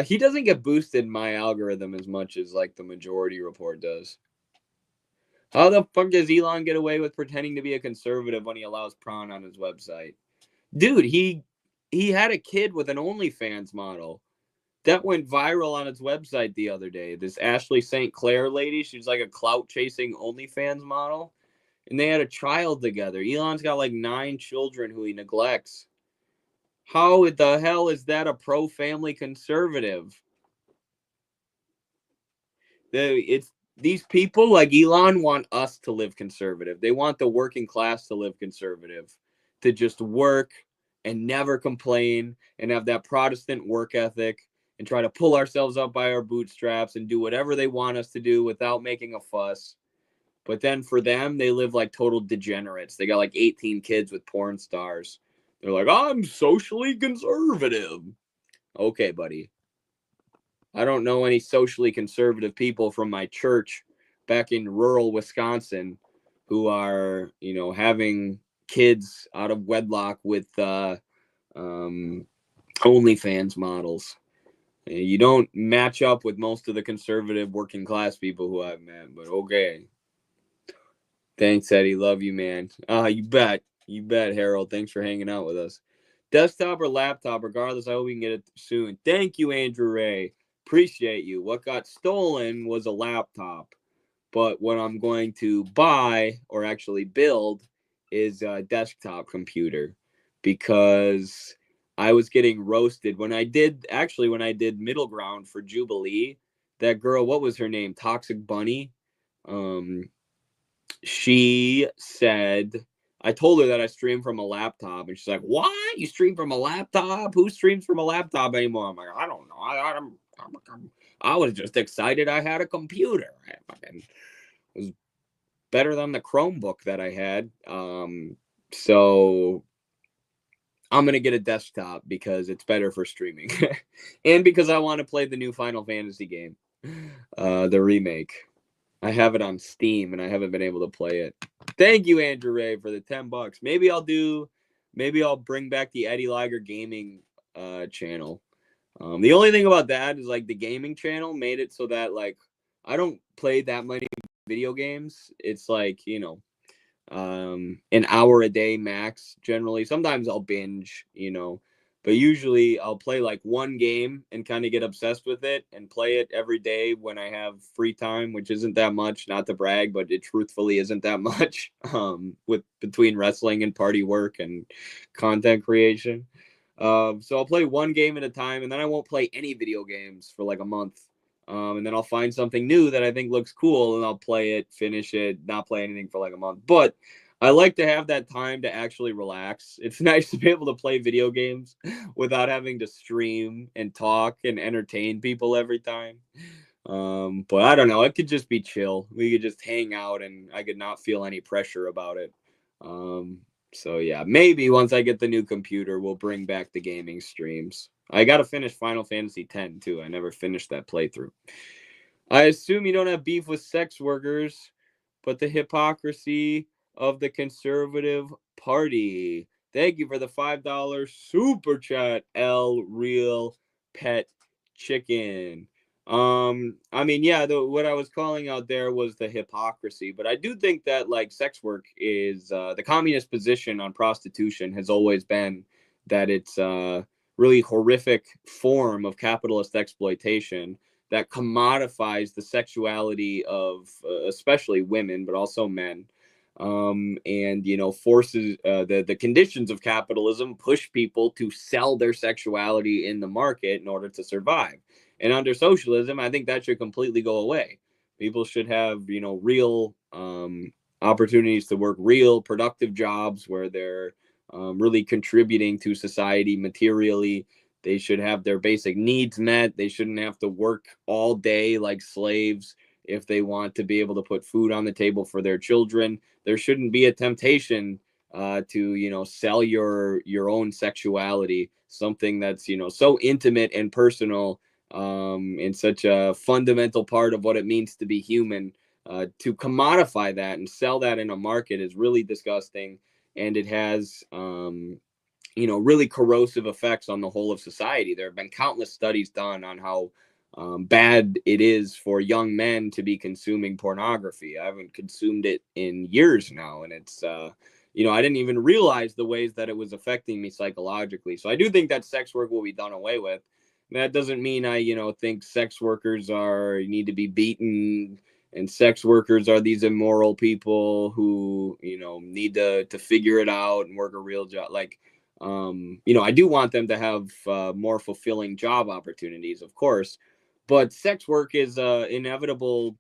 [SPEAKER 1] He doesn't get boosted in my algorithm as much as like the Majority Report does. How the fuck does Elon get away with pretending to be a conservative when he allows prawn on his website? Dude, he had a kid with an OnlyFans model. That went viral on its website the other day. This Ashley St. Clair lady, she's like a clout-chasing OnlyFans model. And they had a child together. Elon's got like 9 children who he neglects. How the hell is that a pro-family conservative? These people like Elon want us to live conservative. They want the working class to live conservative, to just work and never complain and have that Protestant work ethic and try to pull ourselves up by our bootstraps and do whatever they want us to do without making a fuss. But then for them, they live like total degenerates. They got like 18 kids with porn stars. They're like, I'm socially conservative. Okay, buddy. I don't know any socially conservative people from my church back in rural Wisconsin who are, you know, having kids out of wedlock with OnlyFans models. You don't match up with most of the conservative working class people who I've met, but okay. Thanks, Eddie. Love you, man. You bet. You bet, Harold. Thanks for hanging out with us. Desktop or laptop, regardless, I hope we can get it soon. Thank you, Andrew Ray. Appreciate you. What got stolen was a laptop, but what I'm going to buy or actually build is a desktop computer because I was getting roasted when I did Middle Ground for Jubilee. That girl, what was her name? Toxic Bunny. She said, I told her that I stream from a laptop, and she's like, "What? You stream from a laptop? Who streams from a laptop anymore?" I'm like, "I don't know. I was just excited I had a computer. It was better than the Chromebook that I had. So I'm gonna get a desktop because it's better for streaming, and because I want to play the new Final Fantasy game, the remake. I have it on Steam and I haven't been able to play it. Thank you, Andrew Ray, for the $10. Maybe I'll bring back the Eddie Liger gaming channel. The only thing about that is like the gaming channel made it so that like I don't play that many video games. It's like, an hour a day max generally. Sometimes I'll binge, but usually I'll play like one game and kind of get obsessed with it and play it every day when I have free time, which isn't that much, not to brag, but it truthfully isn't that much, with between wrestling and party work and content creation. So I'll play one game at a time, and then I won't play any video games for like a month. And then I'll find something new that I think looks cool, and I'll play it, finish it, not play anything for like a month. But I like to have that time to actually relax. It's nice to be able to play video games without having to stream and talk and entertain people every time. But I don't know. It could just be chill. We could just hang out, and I could not feel any pressure about it. So yeah, maybe once I get the new computer, we'll bring back the gaming streams. I got to finish Final Fantasy X too. I never finished that playthrough. I assume you don't have beef with sex workers, but the hypocrisy of the conservative party. Thank you for the $5 super chat, L Real Pet Chicken. I mean, yeah, what I was calling out there was the hypocrisy, but I do think that like sex work is the communist position on prostitution has always been that it's really horrific form of capitalist exploitation that commodifies the sexuality of especially women, but also men. And forces the conditions of capitalism push people to sell their sexuality in the market in order to survive. And under socialism, I think that should completely go away. People should have real opportunities to work real productive jobs where they're really contributing to society materially. They should have their basic needs met. They shouldn't have to work all day like slaves if they want to be able to put food on the table for their children. There shouldn't be a temptation to sell your own sexuality, something that's so intimate and personal, and such a fundamental part of what it means to be human. To commodify that and sell that in a market is really disgusting, and it has really corrosive effects on the whole of society. There have been countless studies done on how bad it is for young men to be consuming pornography. I haven't consumed it in years now, and it's I didn't even realize the ways that it was affecting me psychologically. So I do think that sex work will be done away with. That doesn't mean I think sex workers need to be beaten, and sex workers are these immoral people who need to figure it out and work a real job. Like I do want them to have more fulfilling job opportunities, of course, but sex work is an inevitable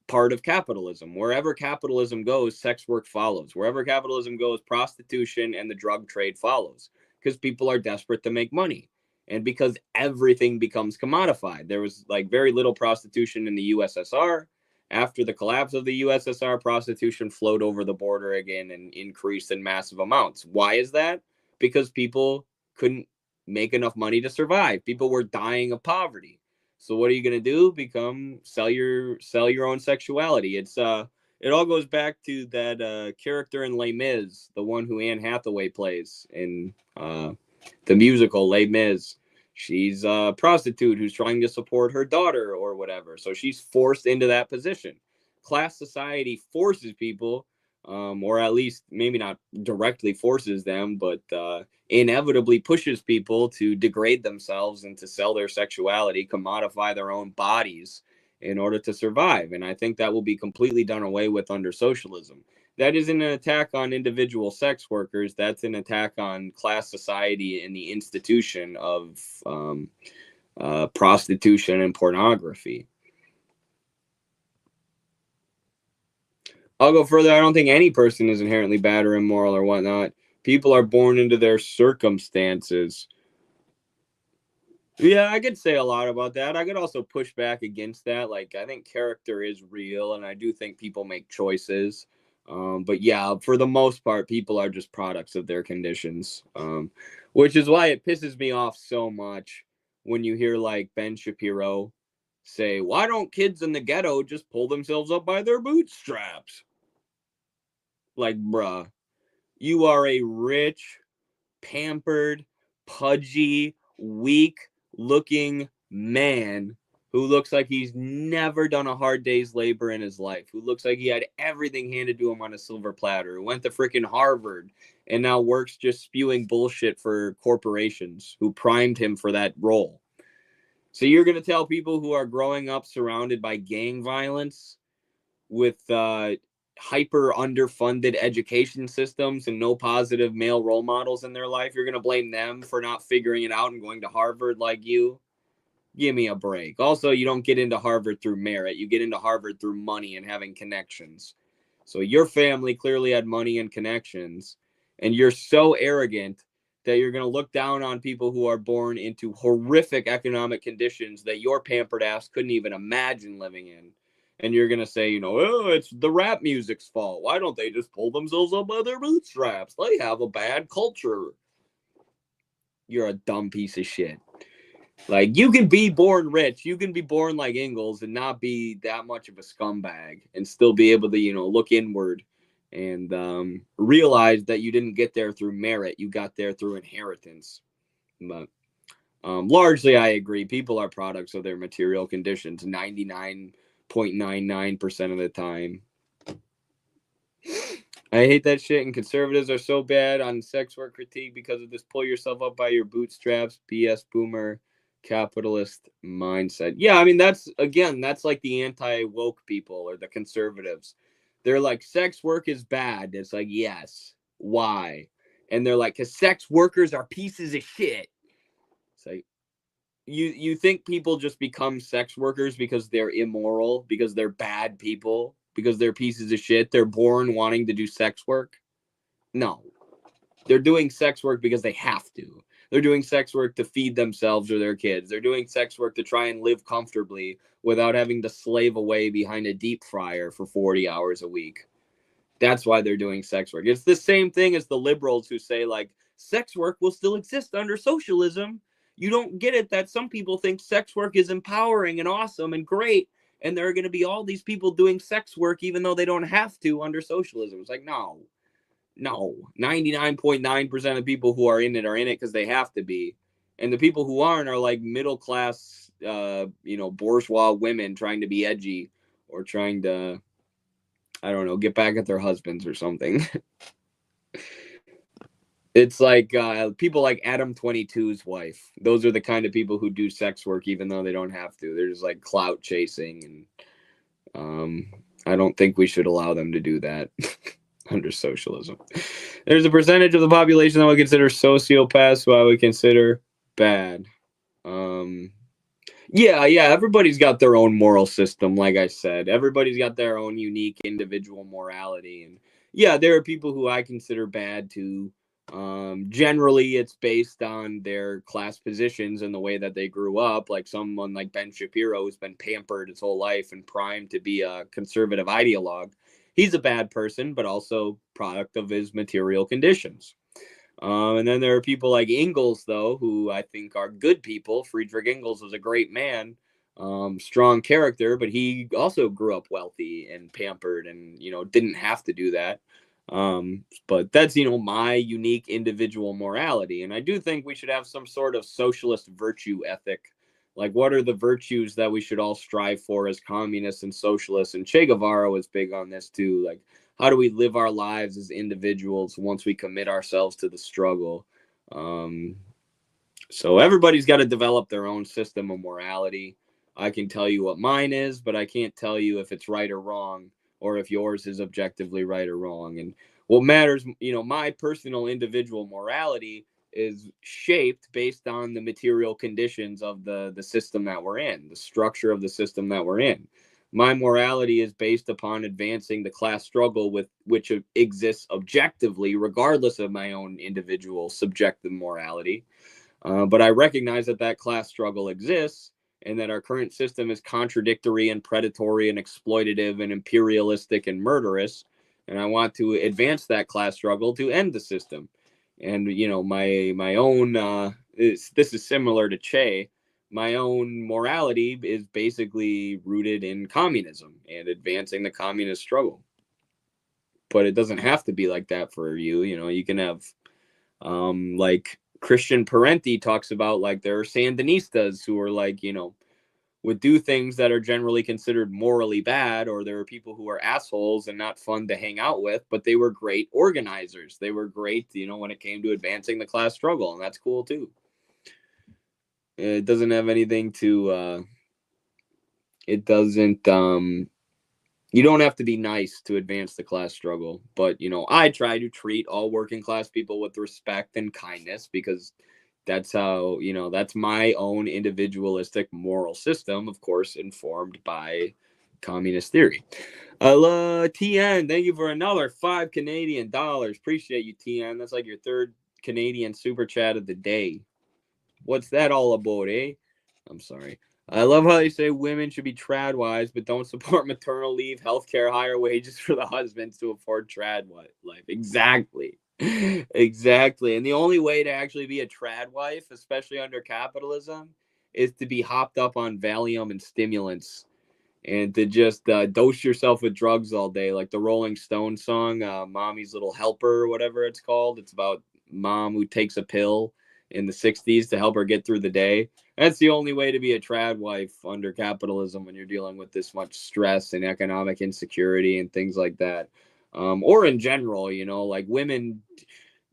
[SPEAKER 1] part of capitalism. Wherever capitalism goes, sex work follows. Wherever capitalism goes, prostitution and the drug trade follows, because people are desperate to make money, and because everything becomes commodified. There was like very little prostitution in the USSR. After the collapse of the USSR, prostitution flowed over the border again and increased in massive amounts. Why is that? Because people couldn't make enough money to survive. People were dying of poverty. So what are you going to do? Sell your own sexuality. It all goes back to that character in Les Mis, the one who Anne Hathaway plays in the musical Les Mis. She's a prostitute who's trying to support her daughter or whatever. So she's forced into that position. Class society forces people, or at least maybe not directly forces them, but inevitably pushes people to degrade themselves and to sell their sexuality, commodify their own bodies in order to survive. And I think that will be completely done away with under socialism. That isn't an attack on individual sex workers. That's an attack on class society and the institution of prostitution and pornography. I'll go further. I don't think any person is inherently bad or immoral or whatnot. People are born into their circumstances. Yeah, I could say a lot about that. I could also push back against that. Like, I think character is real, and I do think people make choices. But yeah, for the most part, people are just products of their conditions, which is why it pisses me off so much when you hear like Ben Shapiro say, "Why don't kids in the ghetto just pull themselves up by their bootstraps?" Like, bruh, you are a rich, pampered, pudgy, weak looking man who looks like he's never done a hard day's labor in his life, who looks like he had everything handed to him on a silver platter, who went to freaking Harvard and now works just spewing bullshit for corporations who primed him for that role. So you're going to tell people who are growing up surrounded by gang violence with hyper underfunded education systems and no positive male role models in their life, you're going to blame them for not figuring it out and going to Harvard like you? Give me a break. Also, you don't get into Harvard through merit. You get into Harvard through money and having connections. So your family clearly had money and connections, and you're so arrogant that you're going to look down on people who are born into horrific economic conditions that your pampered ass couldn't even imagine living in. And you're going to say, you know, oh, it's the rap music's fault. Why don't they just pull themselves up by their bootstraps? They have a bad culture. You're a dumb piece of shit. Like, you can be born rich. You can be born like Ingalls and not be that much of a scumbag and still be able to, you know, look inward and realize that you didn't get there through merit. You got there through inheritance. But largely, I agree. People are products of their material conditions 99.99% of the time. I hate that shit, and conservatives are so bad on sex work critique because of this pull yourself up by your bootstraps, BS boomer, capitalist mindset. Yeah, I mean, that's like the anti-woke people or the conservatives. They're like, sex work is bad. It's like, yes. Why? And they're like, because sex workers are pieces of shit. It's like, you think people just become sex workers because they're immoral, because they're bad people, because they're pieces of shit? They're born wanting to do sex work? No. They're doing sex work because they have to. They're doing sex work to feed themselves or their kids. They're doing sex work to try and live comfortably without having to slave away behind a deep fryer for 40 hours a week. That's why they're doing sex work. It's the same thing as the liberals who say, like, sex work will still exist under socialism. You don't get it that some people think sex work is empowering and awesome and great, and there are going to be all these people doing sex work even though they don't have to under socialism. It's like, no, 99.9% of people who are in it because they have to be. And the people who aren't are like middle class, bourgeois women trying to be edgy or trying to, I don't know, get back at their husbands or something. It's like people like Adam 22's wife. Those are the kind of people who do sex work even though they don't have to. They're just like clout chasing, and I don't think we should allow them to do that under socialism. There's a percentage of the population that would consider sociopaths who I would consider bad. Yeah, everybody's got their own moral system, like I said. Everybody's got their own unique individual morality. And yeah, there are people who I consider bad too. Generally, it's based on their class positions and the way that they grew up. Like someone like Ben Shapiro, who's been pampered his whole life and primed to be a conservative ideologue. He's a bad person, but also product of his material conditions. And then there are people like Engels, though, who I think are good people. Friedrich Engels was a great man, strong character, but he also grew up wealthy and pampered and, didn't have to do that. But that's, my unique individual morality. And I do think we should have some sort of socialist virtue ethic. Like, what are the virtues that we should all strive for as communists and socialists? And Che Guevara was big on this, too. Like, how do we live our lives as individuals once we commit ourselves to the struggle? So everybody's got to develop their own system of morality. I can tell you what mine is, but I can't tell you if it's right or wrong or if yours is objectively right or wrong. And what matters, my personal individual morality is shaped based on the material conditions of the system that we're in, the structure of the system that we're in. My morality is based upon advancing the class struggle with which exists objectively, regardless of my own individual subjective morality. But I recognize that class struggle exists, and that our current system is contradictory and predatory and exploitative and imperialistic and murderous. And I want to advance that class struggle to end the system. And my own this is similar to Che. My own morality is basically rooted in communism and advancing the communist struggle. But it doesn't have to be like that for you. You can have like Christian Parenti talks about, like, there are Sandinistas who are like, would do things that are generally considered morally bad, or there are people who are assholes and not fun to hang out with, but they were great organizers. They were great, when it came to advancing the class struggle, and that's cool too. It doesn't have anything to, you don't have to be nice to advance the class struggle, but, I try to treat all working class people with respect and kindness, because that's how, that's my own individualistic moral system, of course, informed by communist theory. TN, thank you for another $5 Canadian. Appreciate you, TN. That's like your third Canadian super chat of the day. What's that all about, eh? I'm sorry. I love how they say women should be trad-wise, but don't support maternal leave, healthcare, higher wages for the husbands to afford trad life. Exactly. Exactly. And the only way to actually be a trad wife, especially under capitalism, is to be hopped up on Valium and stimulants, and to just dose yourself with drugs all day, like the Rolling Stones song, Mommy's Little Helper, or whatever it's called. It's about mom who takes a pill in the 60s to help her get through the day. That's the only way to be a trad wife under capitalism, when you're dealing with this much stress and economic insecurity and things like that. Or in general, like women,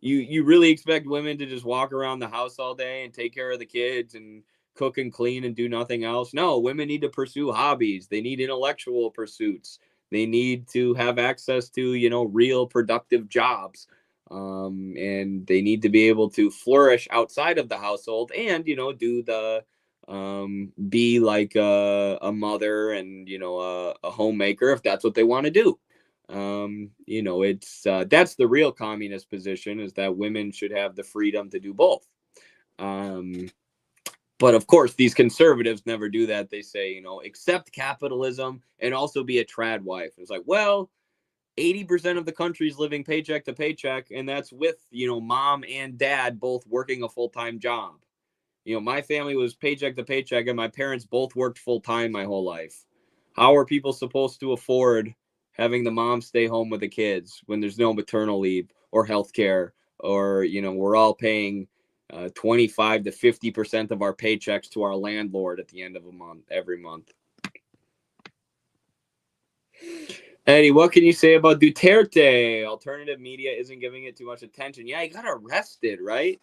[SPEAKER 1] you really expect women to just walk around the house all day and take care of the kids and cook and clean and do nothing else? No, women need to pursue hobbies. They need intellectual pursuits. They need to have access to, real productive jobs. And they need to be able to flourish outside of the household and, do the, be like a mother and, a homemaker, if that's what they want to do. It's that's the real communist position, is that women should have the freedom to do both. But of course, these conservatives never do that. They say, accept capitalism and also be a trad wife. It's like, well, 80% of the country's living paycheck to paycheck, and that's with, mom and dad both working a full-time job. My family was paycheck to paycheck, and my parents both worked full-time my whole life. How are people supposed to afford having the mom stay home with the kids when there's no maternal leave or health care, or, we're all paying 25 to 50% of our paychecks to our landlord at the end of a month, every month? Eddie, what can you say about Duterte? Alternative media isn't giving it too much attention. Yeah, he got arrested, right?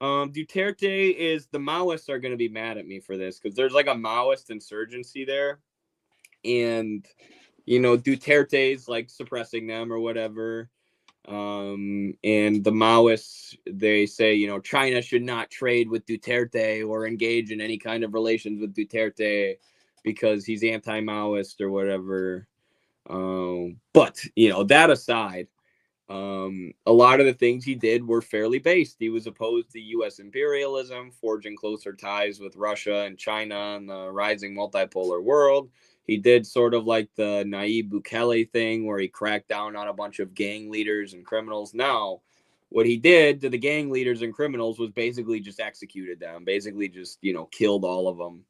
[SPEAKER 1] Duterte is, the Maoists are going to be mad at me for this, because there's like a Maoist insurgency there. And, Duterte's like suppressing them or whatever. And the Maoists, they say, China should not trade with Duterte or engage in any kind of relations with Duterte because he's anti-Maoist or whatever. But, that aside, a lot of the things he did were fairly based. He was opposed to U.S. imperialism, forging closer ties with Russia and China and the rising multipolar world. He did sort of like the Nayib Bukele thing, where he cracked down on a bunch of gang leaders and criminals. Now, what he did to the gang leaders and criminals was basically just executed them, basically just, killed all of them.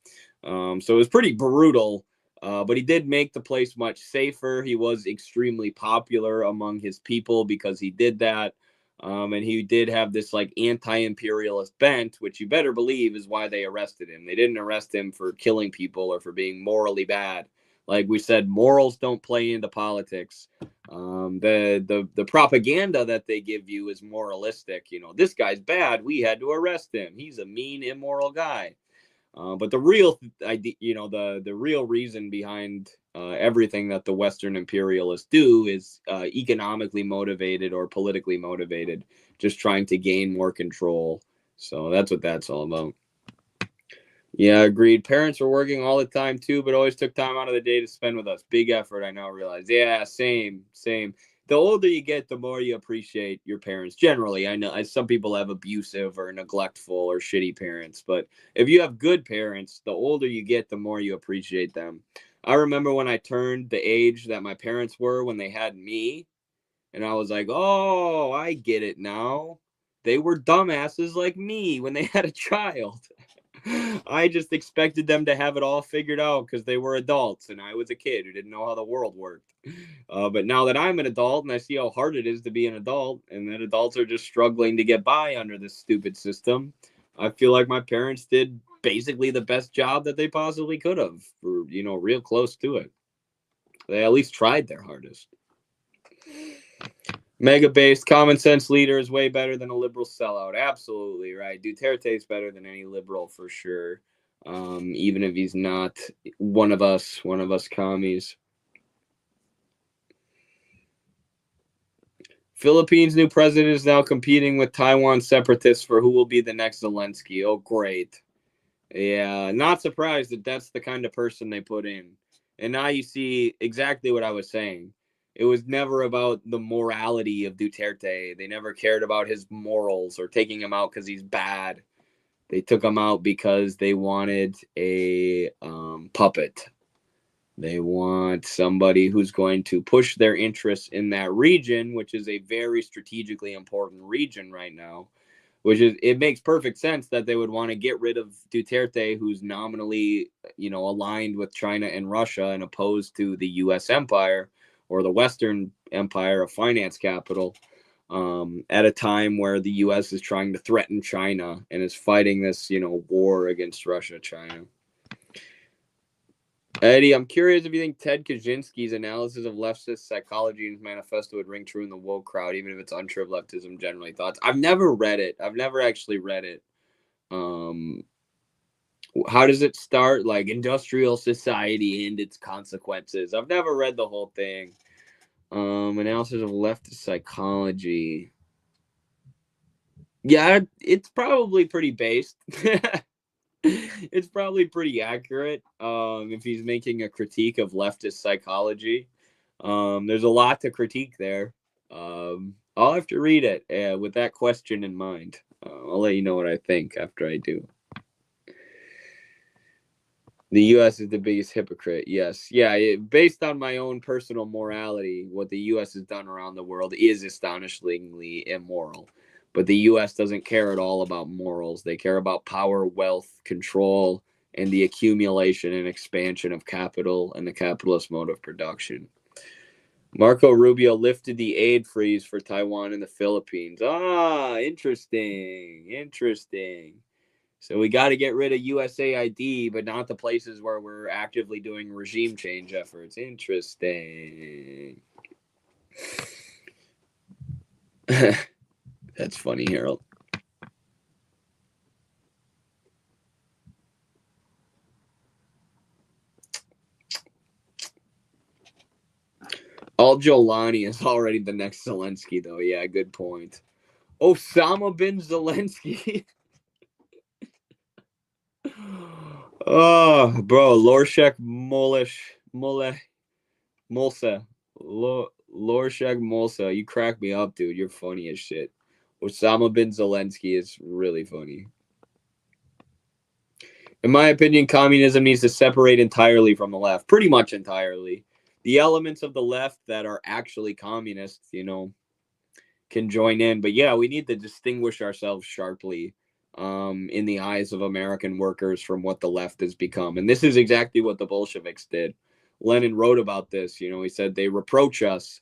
[SPEAKER 1] So it was pretty brutal. But he did make the place much safer. He was extremely popular among his people because he did that. And he did have this like anti-imperialist bent, which you better believe is why they arrested him. They didn't arrest him for killing people or for being morally bad. Like we said, morals don't play into politics. The propaganda that they give you is moralistic. This guy's bad, we had to arrest him. He's a mean, immoral guy. But the real idea, the real reason behind everything that the Western imperialists do is economically motivated or politically motivated, just trying to gain more control. So that's what that's all about. Yeah, agreed. Parents were working all the time too, but always took time out of the day to spend with us. Big effort, I now realize. Yeah, same. The older you get, the more you appreciate your parents. Generally, I know some people have abusive or neglectful or shitty parents, but if you have good parents, the older you get, the more you appreciate them. I remember when I turned the age that my parents were when they had me, and I was like, oh, I get it now. They were dumbasses like me when they had a child. I just expected them to have it all figured out because they were adults and I was a kid who didn't know how the world worked. But now that I'm an adult and I see how hard it is to be an adult and that adults are just struggling to get by under this stupid system, I feel like my parents did basically the best job that they possibly could have, or, real close to it. They at least tried their hardest. Mega-based common sense leader is way better than a liberal sellout. Absolutely right. Duterte is better than any liberal for sure. Even if he's not one of us commies. Philippines' new president is now competing with Taiwan separatists for who will be the next Zelensky. Oh, great. Yeah, not surprised that that's the kind of person they put in. And now you see exactly what I was saying. It was never about the morality of Duterte. They never cared about his morals or taking him out because he's bad. They took him out because they wanted a puppet. They want somebody who's going to push their interests in that region, which is a very strategically important region right now. It makes perfect sense that they would want to get rid of Duterte, who's nominally, aligned with China and Russia and opposed to the U.S. empire or the Western empire, a finance capital, at a time where the U.S. is trying to threaten China and is fighting this, war against Russia, China. Eddie, I'm curious if you think Ted Kaczynski's analysis of leftist psychology in his manifesto would ring true in the woke crowd, even if it's untrue of leftism generally. Thoughts? I've never read it. I've never actually read it. How does it start? Like industrial society and its consequences. I've never read the whole thing. Analysis of leftist psychology. Yeah, it's probably pretty based. It's probably pretty accurate if he's making a critique of leftist psychology. There's a lot to critique there. I'll have to read it with that question in mind. I'll let you know what I think after I do. The U.S. is the biggest hypocrite. Yes. Yeah, based on my own personal morality, what the U.S. has done around the world is astonishingly immoral. But the U.S. doesn't care at all about morals. They care about power, wealth, control, and the accumulation and expansion of capital and the capitalist mode of production. Marco Rubio lifted the aid freeze for Taiwan and the Philippines. Interesting. So we got to get rid of USAID, but not the places where we're actively doing regime change efforts. Interesting. That's funny, Harold. Al-Jolani is already the next Zelensky, though. Yeah, good point. Osama bin Zelensky. Oh, bro. Lorshek Molsa. Lorshek Molsa. You crack me up, dude. You're funny as shit. Osama bin Zelensky is really funny. In my opinion, communism needs to separate entirely from the left. Pretty much entirely. The elements of the left that are actually communists, can join in. But yeah, we need to distinguish ourselves sharply in the eyes of American workers from what the left has become. And this is exactly what the Bolsheviks did. Lenin wrote about this. He said they reproach us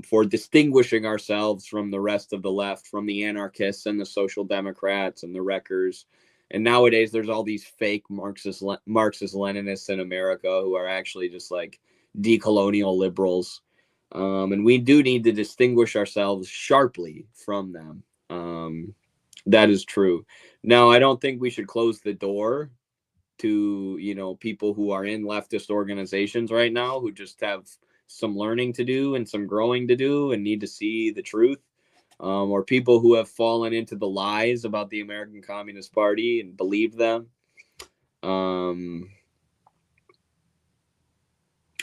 [SPEAKER 1] for distinguishing ourselves from the rest of the left, from the anarchists and the social democrats and the wreckers. And nowadays, there's all these fake Marxist-Leninists in America who are actually just like decolonial liberals. And we do need to distinguish ourselves sharply from them. That is true. Now, I don't think we should close the door to, you know, people who are in leftist organizations right now who just have some learning to do and some growing to do and need to see the truth, or people who have fallen into the lies about the American Communist Party and believed them.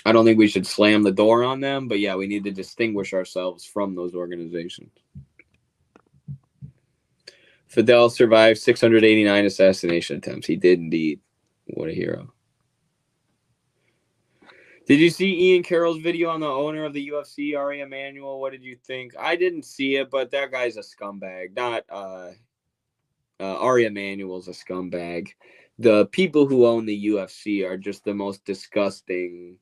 [SPEAKER 1] I don't think we should slam the door on them, but yeah, we need to distinguish ourselves from those organizations. Fidel survived 689 assassination attempts. He did indeed. What a hero. Did you see Ian Carroll's video on the owner of the UFC, Ari Emanuel? What did you think? I didn't see it, but that guy's a scumbag. Not Ari Emanuel's a scumbag. The people who own the UFC are just the most disgusting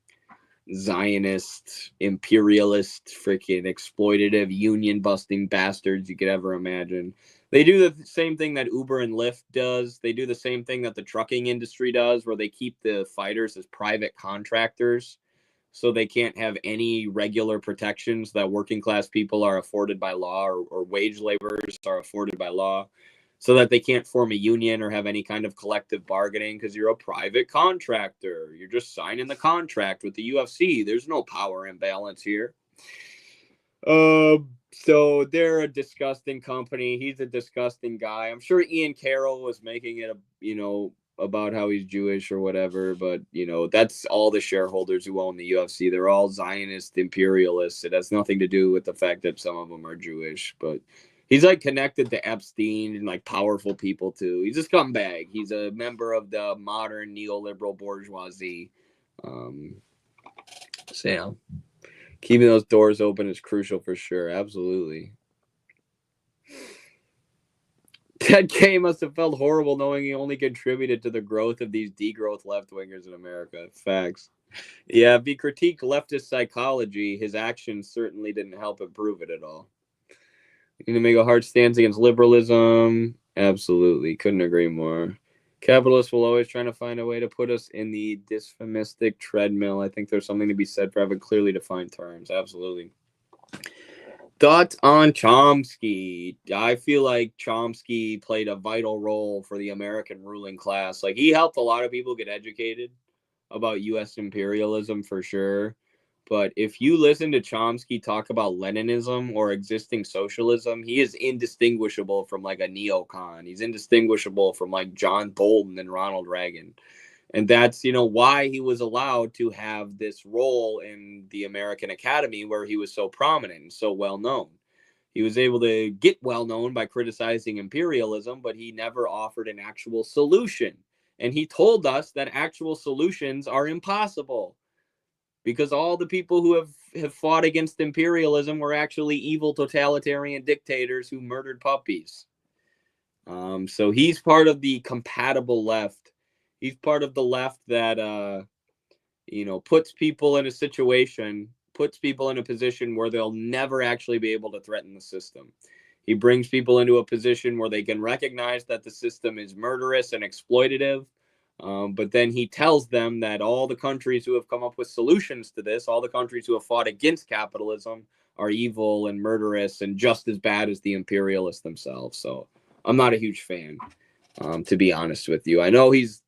[SPEAKER 1] Zionist, imperialist, freaking exploitative, union-busting bastards you could ever imagine. They do the same thing that Uber and Lyft does. They do the same thing that the trucking industry does, where they keep the fighters as private contractors so they can't have any regular protections that working class people are afforded by law, or wage laborers are afforded by law, so that they can't form a union or have any kind of collective bargaining because you're a private contractor. You're just signing the contract with the UFC. There's no power imbalance here. So they're a disgusting company. He's a disgusting guy. I'm sure Ian Carroll was making it, about how he's Jewish or whatever, but, that's all the shareholders who own the UFC. They're all Zionist imperialists. It has nothing to do with the fact that some of them are Jewish, but he's like connected to Epstein and like powerful people too. He's a scumbag. He's a member of the modern neoliberal bourgeoisie. So yeah, keeping those doors open is crucial for sure. Absolutely. Ted Kaye must have felt horrible knowing he only contributed to the growth of these degrowth left-wingers in America. Facts. Yeah, if he critiqued leftist psychology, his actions certainly didn't help improve it at all. You need to make a hard stance against liberalism. Absolutely. Couldn't agree more. Capitalists will always try to find a way to put us in the dysphemistic treadmill. I think there's something to be said for having clearly defined terms. Absolutely. Thoughts on Chomsky? I feel like Chomsky played a vital role for the American ruling class. Like, he helped a lot of people get educated about U.S. imperialism for sure. But if you listen to Chomsky talk about Leninism or existing socialism, he is indistinguishable from like a neocon. He's indistinguishable from like John Bolton and Ronald Reagan. And that's, why he was allowed to have this role in the American Academy where he was so prominent and so well known. He was able to get well known by criticizing imperialism, but he never offered an actual solution. And he told us that actual solutions are impossible because all the people who have fought against imperialism were actually evil totalitarian dictators who murdered puppies. So he's part of the compatible left. He's part of the left that, puts people in a position where they'll never actually be able to threaten the system. He brings people into a position where they can recognize that the system is murderous and exploitative. But then he tells them that all the countries who have come up with solutions to this, all the countries who have fought against capitalism, are evil and murderous and just as bad as the imperialists themselves. So I'm not a huge fan, to be honest with you. I know he's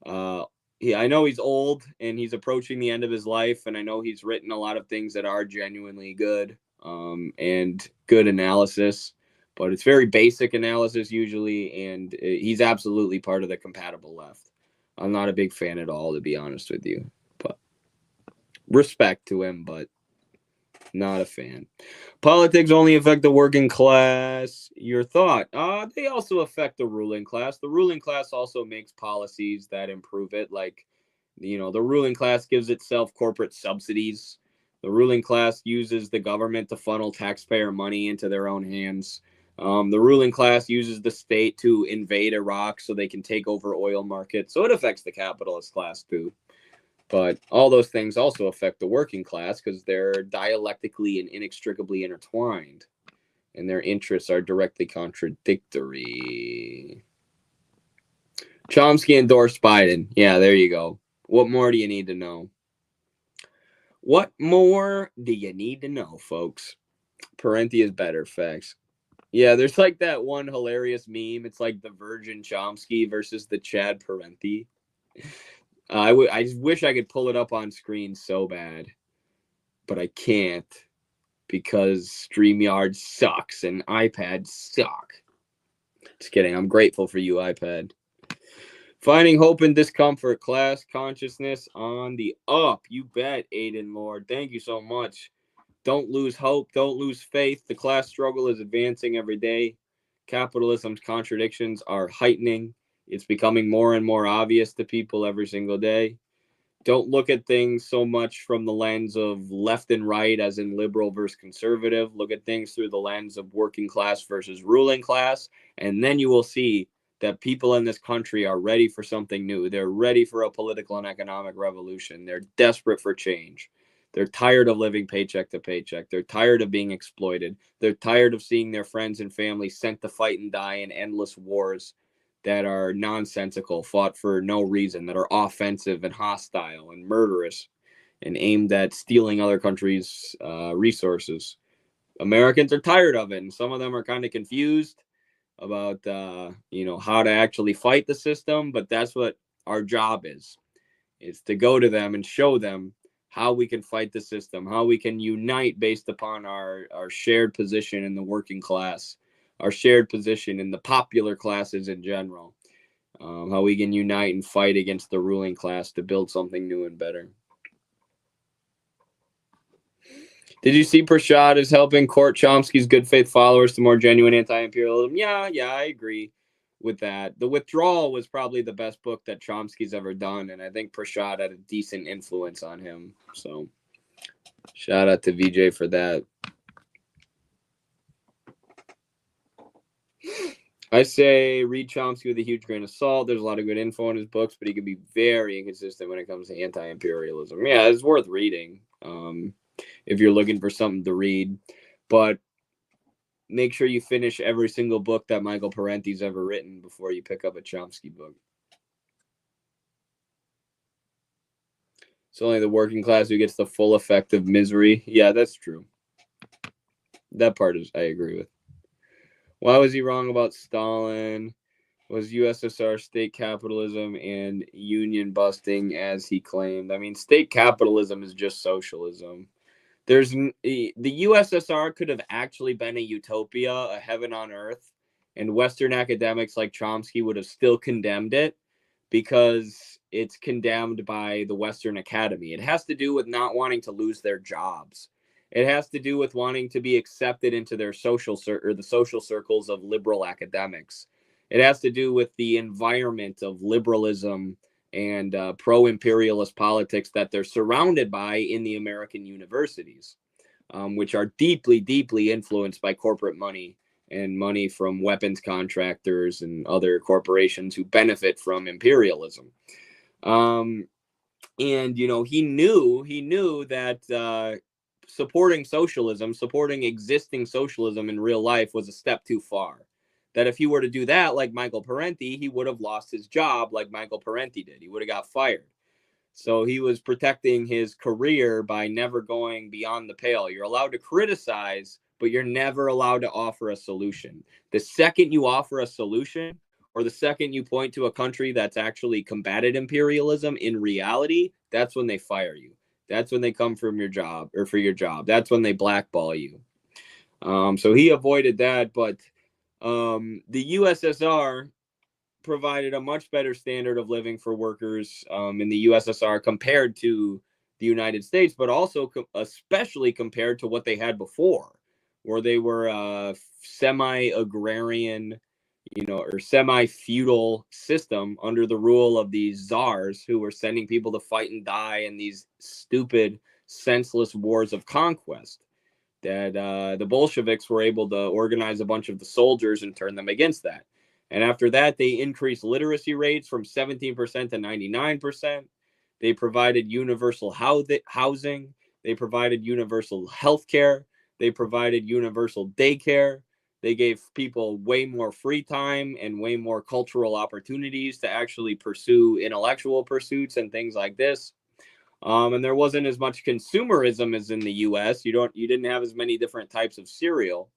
[SPEAKER 1] old and he's approaching the end of his life, and I know he's written a lot of things that are genuinely good, and good analysis, but it's very basic analysis usually, and he's absolutely part of the compatible left. I'm not a big fan at all, to be honest with you, but respect to him, but not a fan. Politics only affect the working class. Your thought? They also affect the ruling class. The ruling class also makes policies that improve it. Like, the ruling class gives itself corporate subsidies. The ruling class uses the government to funnel taxpayer money into their own hands. The ruling class uses the state to invade Iraq so they can take over oil markets. So it affects the capitalist class too. But all those things also affect the working class because they're dialectically and inextricably intertwined, and their interests are directly contradictory. Chomsky endorsed Biden. Yeah, there you go. What more do you need to know? What more do you need to know, folks? Parenti is better. Facts. Yeah, there's like that one hilarious meme. It's like the Virgin Chomsky versus the Chad Parenti. I just wish I could pull it up on screen so bad, but I can't because StreamYard sucks and iPads suck. Just kidding. I'm grateful for you, iPad. Finding hope in discomfort, class consciousness on the up. You bet, Aiden Lord. Thank you so much. Don't lose hope. Don't lose faith. The class struggle is advancing every day. Capitalism's contradictions are heightening. It's becoming more and more obvious to people every single day. Don't look at things so much from the lens of left and right, as in liberal versus conservative. Look at things through the lens of working class versus ruling class. And then you will see that people in this country are ready for something new. They're ready for a political and economic revolution. They're desperate for change. They're tired of living paycheck to paycheck. They're tired of being exploited. They're tired of seeing their friends and family sent to fight and die in endless wars that are nonsensical, fought for no reason, that are offensive and hostile and murderous and aimed at stealing other countries' resources. Americans are tired of it, and some of them are kind of confused about how to actually fight the system, but that's what our job is to go to them and show them how we can fight the system, how we can unite based upon our shared position in the working class, our shared position in the popular classes in general, how we can unite and fight against the ruling class to build something new and better. Did you see Prashad is helping court Chomsky's good faith followers to more genuine anti-imperialism? Yeah, I agree with that. The Withdrawal was probably the best book that Chomsky's ever done, and I think Prashad had a decent influence on him. So shout out to VJ for that. I say read Chomsky with a huge grain of salt. There's a lot of good info in his books, but he can be very inconsistent when it comes to anti-imperialism. Yeah, it's worth reading if you're looking for something to read. But make sure you finish every single book that Michael Parenti's ever written before you pick up a Chomsky book. It's only the working class who gets the full effect of misery. Yeah, that's true. That part I agree with. Why was he wrong about Stalin? Was USSR state capitalism and union busting as he claimed? I mean, state capitalism is just socialism. The USSR could have actually been a utopia, a heaven on earth, and Western academics like Chomsky would have still condemned it because it's condemned by the Western Academy. It has to do with not wanting to lose their jobs. It has to do with wanting to be accepted into their the social circles of liberal academics. It has to do with the environment of liberalism and pro-imperialist politics that they're surrounded by in the American universities, which are deeply, deeply influenced by corporate money and money from weapons contractors and other corporations who benefit from imperialism. And he knew that supporting socialism, supporting existing socialism in real life was a step too far. That if he were to do that like Michael Parenti, he would have lost his job like Michael Parenti did. He would have got fired. So he was protecting his career by never going beyond the pale. You're allowed to criticize, but you're never allowed to offer a solution. The second you offer a solution, or the second you point to a country that's actually combated imperialism in reality, that's when they fire you. That's when they come from your job or for your job. That's when they blackball you. So he avoided that, but the USSR provided a much better standard of living for workers in the USSR compared to the United States, but also especially compared to what they had before, where they were semi-agrarian, or semi-feudal system under the rule of these czars who were sending people to fight and die in these stupid, senseless wars of conquest. That the Bolsheviks were able to organize a bunch of the soldiers and turn them against that. And after that, they increased literacy rates from 17% to 99%. They provided universal housing. They provided universal health care. They provided universal daycare. They gave people way more free time and way more cultural opportunities to actually pursue intellectual pursuits and things like this. And there wasn't as much consumerism as in the U.S. You didn't have as many different types of cereal.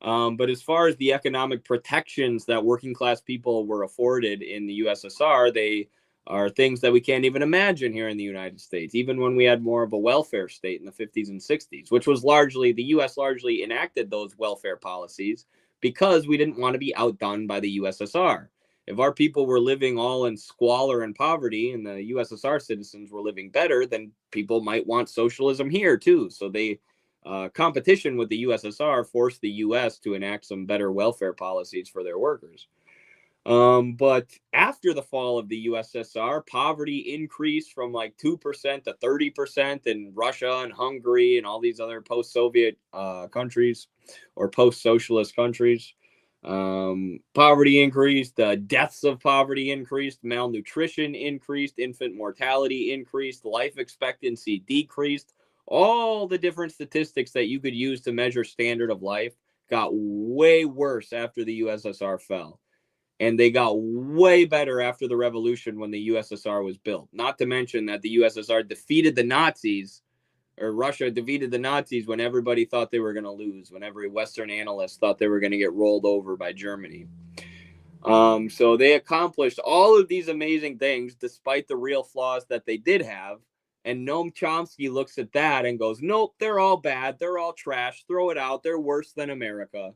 [SPEAKER 1] But as far as the economic protections that working class people were afforded in the USSR, they are things that we can't even imagine here in the United States, even when we had more of a welfare state in the 50s and 60s, which was largely, the U.S. largely enacted those welfare policies because we didn't want to be outdone by the USSR. If our people were living all in squalor and poverty and the USSR citizens were living better, then people might want socialism here too. So they competition with the USSR forced the US to enact some better welfare policies for their workers. But after the fall of the USSR, poverty increased from like 2% to 30% in Russia and Hungary and all these other post-Soviet countries or post-socialist countries. Poverty increased, deaths of poverty increased, malnutrition increased, infant mortality increased, life expectancy decreased. All the different statistics that you could use to measure standard of life got way worse after the USSR fell. And they got way better after the revolution when the USSR was built. Not to mention that the USSR defeated the Nazis, or Russia defeated the Nazis when everybody thought they were going to lose, when every Western analyst thought they were going to get rolled over by Germany. So they accomplished all of these amazing things despite the real flaws that they did have. And Noam Chomsky looks at that and goes, nope, they're all bad. They're all trash. Throw it out. They're worse than America.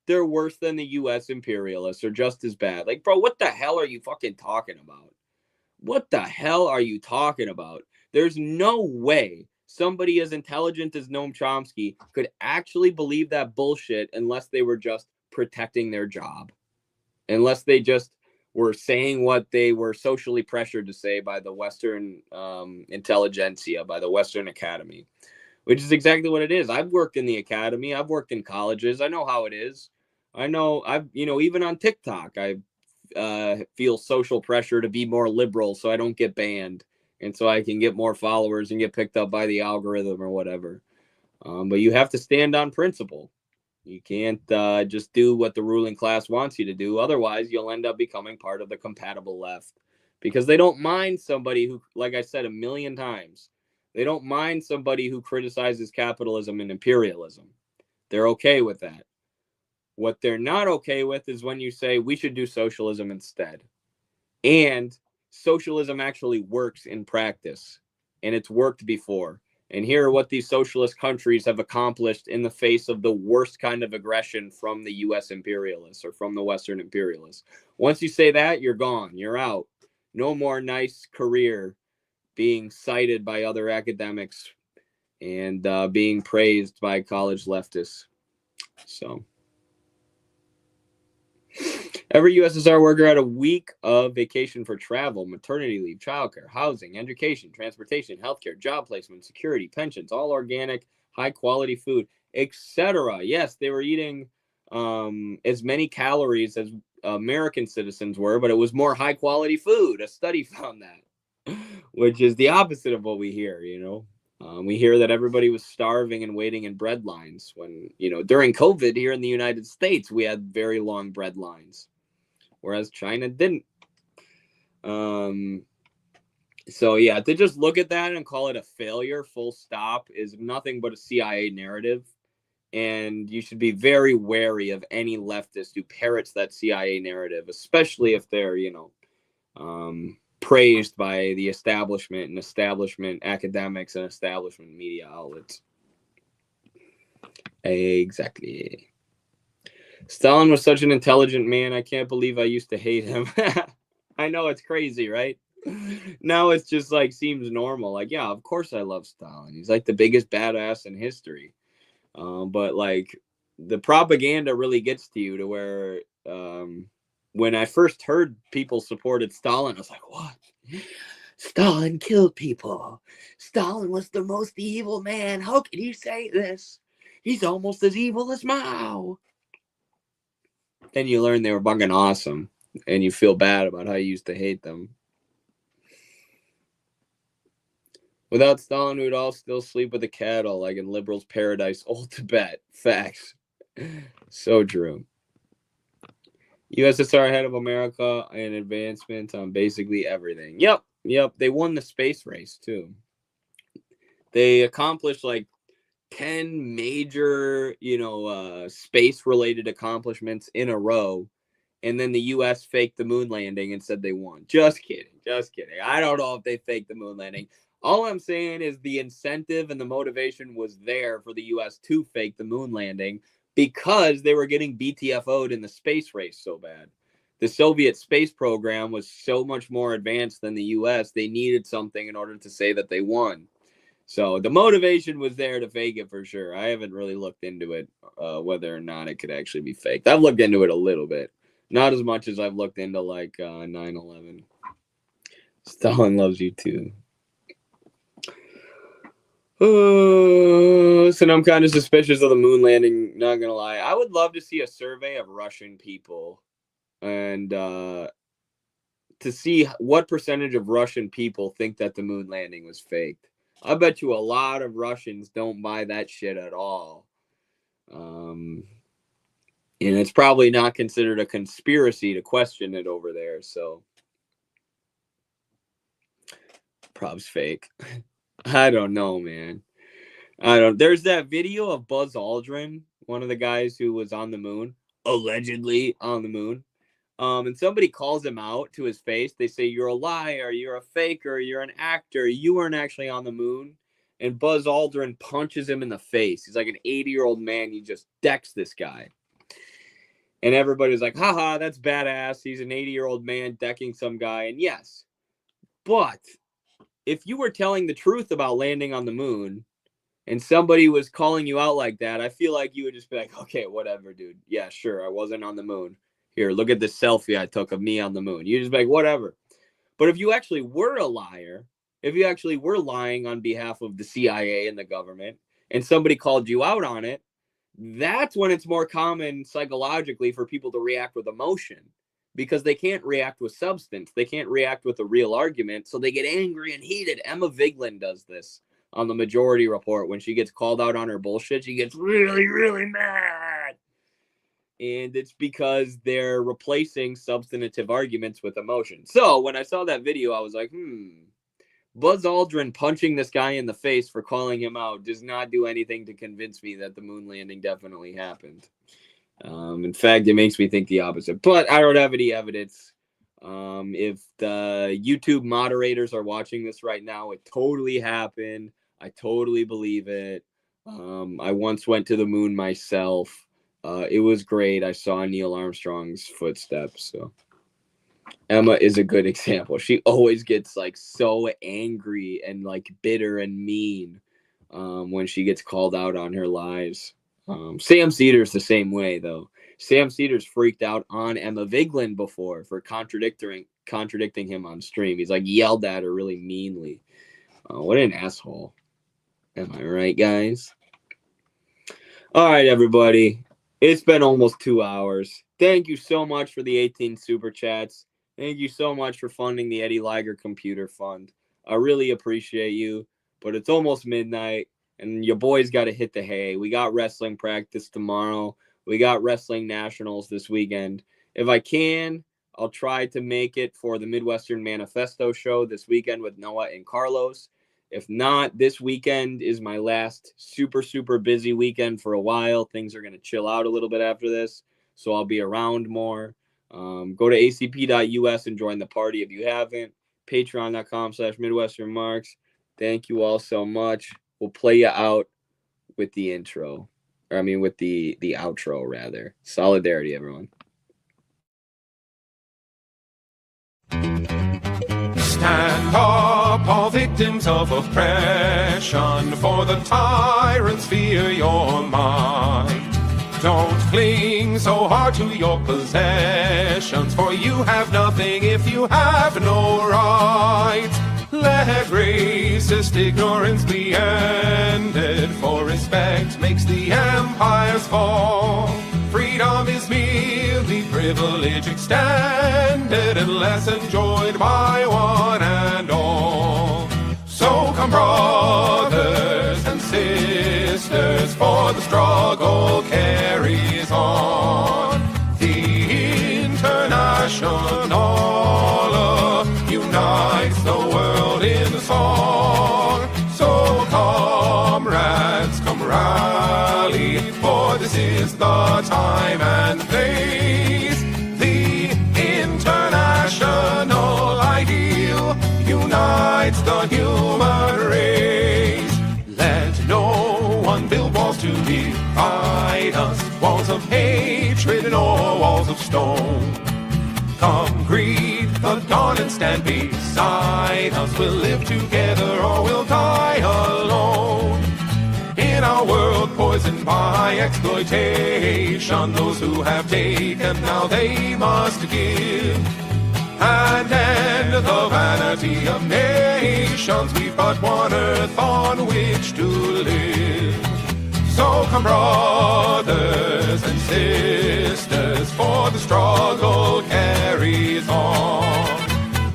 [SPEAKER 1] They're worse than the U.S. imperialists, or just as bad. Like, bro, what the hell are you fucking talking about? What the hell are you talking about? There's no way somebody as intelligent as Noam Chomsky could actually believe that bullshit unless they were just protecting their job. Unless they just were saying what they were socially pressured to say by the Western intelligentsia, by the Western Academy, which is exactly what it is. I've worked in the academy. I've worked in colleges. I know how it is. I know even on TikTok, I feel social pressure to be more liberal so I don't get banned and so I can get more followers and get picked up by the algorithm or whatever. But you have to stand on principle. You can't just do what the ruling class wants you to do. Otherwise, you'll end up becoming part of the compatible left because they don't mind somebody who, like I said a million times, they don't mind somebody who criticizes capitalism and imperialism. They're okay with that. What they're not okay with is when you say we should do socialism instead. And socialism actually works in practice, and it's worked before. And here are what these socialist countries have accomplished in the face of the worst kind of aggression from the US imperialists or from the Western imperialists. Once you say that, you're gone. You're out. No more nice career being cited by other academics and being praised by college leftists. So every USSR worker had a week of vacation for travel, maternity leave, childcare, housing, education, transportation, healthcare, job placement, security, pensions, all organic, high quality food, etc. Yes, they were eating as many calories as American citizens were, but it was more high quality food. A study found that, which is the opposite of what we hear, we hear that everybody was starving and waiting in bread lines when, during COVID here in the United States, we had very long bread lines, whereas China didn't. So yeah, to just look at that and call it a failure, full stop, is nothing but a CIA narrative. And you should be very wary of any leftist who parrots that CIA narrative, especially if they're, praised by the establishment and establishment academics and establishment media outlets. Exactly. Stalin was such an intelligent man. I can't believe I used to hate him. I know, it's crazy, right? Now it's just like seems normal. Like, yeah, of course I love Stalin. He's like the biggest badass in history. But like the propaganda really gets to you to where when I first heard people supported Stalin, I was like, what? Stalin killed people. Stalin was the most evil man. How can you say this? He's almost as evil as Mao. Then you learn they were fucking awesome, and you feel bad about how you used to hate them. Without Stalin, we would all still sleep with the cattle, like in Liberals' Paradise, Old Tibet. Facts. So true. USSR ahead of America in advancement on basically everything. Yep. They won the space race, too. They accomplished like 10 major, space-related accomplishments in a row. and then the U.S. faked the moon landing and said they won. Just kidding. I don't know if they faked the moon landing. All I'm saying is the incentive and the motivation was there for the U.S. to fake the moon landing because they were getting BTFO'd in the space race so bad. The Soviet space program was so much more advanced than the U.S. They needed something in order to say that they won. So the motivation was there to fake it for sure. I haven't really looked into it, whether or not it could actually be faked. I've looked into it a little bit. Not as much as I've looked into like 9/11. Stalin loves you too. So I'm kind of suspicious of the moon landing, not gonna lie. I would love to see a survey of Russian people and to see what percentage of Russian people think that the moon landing was faked. I bet you a lot of Russians don't buy that shit at all. And it's probably not considered a conspiracy to question it over there, so prob's fake. I don't know, man. There's that video of Buzz Aldrin, one of the guys who was on the moon, allegedly on the moon. And somebody calls him out to his face. They say, "You're a liar, you're a faker, you're an actor, you weren't actually on the moon." And Buzz Aldrin punches him in the face. He's like an 80-year-old man. He just decks this guy. And everybody's like, haha, that's badass. He's an 80-year-old man decking some guy. And yes, but if you were telling the truth about landing on the moon and somebody was calling you out like that, I feel like you would just be like, okay, whatever, dude. Yeah, sure, I wasn't on the moon. Here, look at this selfie I took of me on the moon. You just be like, whatever. But if you actually were a liar, if you actually were lying on behalf of the CIA and the government, and somebody called you out on it, that's when it's more common psychologically for people to react with emotion, because they can't react with substance. They can't react with a real argument, so they get angry and heated. Emma Vigeland does this on the Majority Report. When she gets called out on her bullshit, she gets really, really mad. And it's because they're replacing substantive arguments with emotion. So when I saw that video, I was like, Buzz Aldrin punching this guy in the face for calling him out does not do anything to convince me that the moon landing definitely happened. In fact, it makes me think the opposite. But I don't have any evidence. If the YouTube moderators are watching this right now, it totally happened. I totally believe it. I once went to the moon myself. It was great. I saw Neil Armstrong's footsteps. So Emma is a good example. She always gets like so angry and like bitter and mean when she gets called out on her lies. Sam Cedars the same way though. Sam Cedars freaked out on Emma Vigeland before for contradicting him on stream. He's like yelled at her really meanly. What an asshole. Am I right, guys? All right, everybody. It's been almost 2 hours. Thank you so much for the 18 super chats. Thank you so much for funding the Eddie Liger Computer Fund. I really appreciate you, but it's almost midnight, and your boys got to hit the hay. We got wrestling practice tomorrow. We got wrestling nationals this weekend. If I can, I'll try to make it for the Midwestern Manifesto show this weekend with Noah and Carlos. If not, this weekend is my last super, super busy weekend for a while. Things are going to chill out a little bit after this, so I'll be around more. Go to acp.us and join the party if you haven't. Patreon.com/MidwesternMarks. Thank you all so much. We'll play you out with the intro. With the outro, rather. Solidarity, everyone.
[SPEAKER 2] Stand up, all victims of oppression, for the tyrants fear your might. Don't cling so hard to your possessions, for you have nothing if you have no rights. Let racist ignorance be ended, for respect makes the empires fall. Freedom is merely privilege extended, unless enjoyed by one and all. So come, brothers and sisters, for the struggle carries on. The International unites the world in song. So comrades, come rally, for this is the time and place. The us, walls of hatred nor walls of stone. Come greet the dawn and stand beside us. We'll live together or we'll die alone. In our world poisoned by exploitation, those who have taken, now they must give. And end the vanity of nations, we've but one earth on which to live. So come brothers and sisters, for the struggle carries on.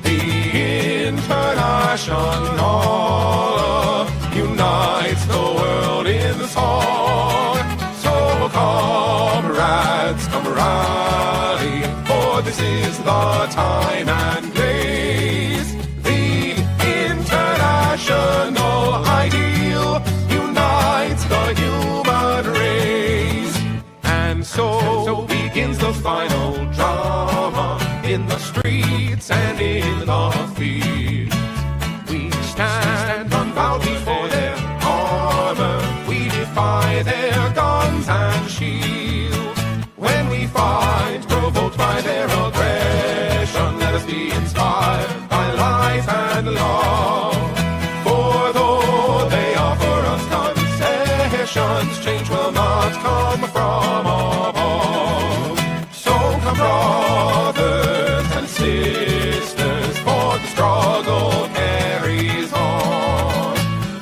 [SPEAKER 2] The International unites the world in the song. So comrades, come rally, for this is the time and place. The international ideal unites the human race. And so begins the final drama, in the streets and in the fields. We stand unbowed before their armor, we defy their guns and shields. When we fight, provoked by their aggression, let us be inspired by life and love. For though they offer us concessions, change will not come from above. So come brothers and sisters, for the struggle carries on.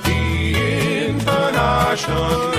[SPEAKER 2] The International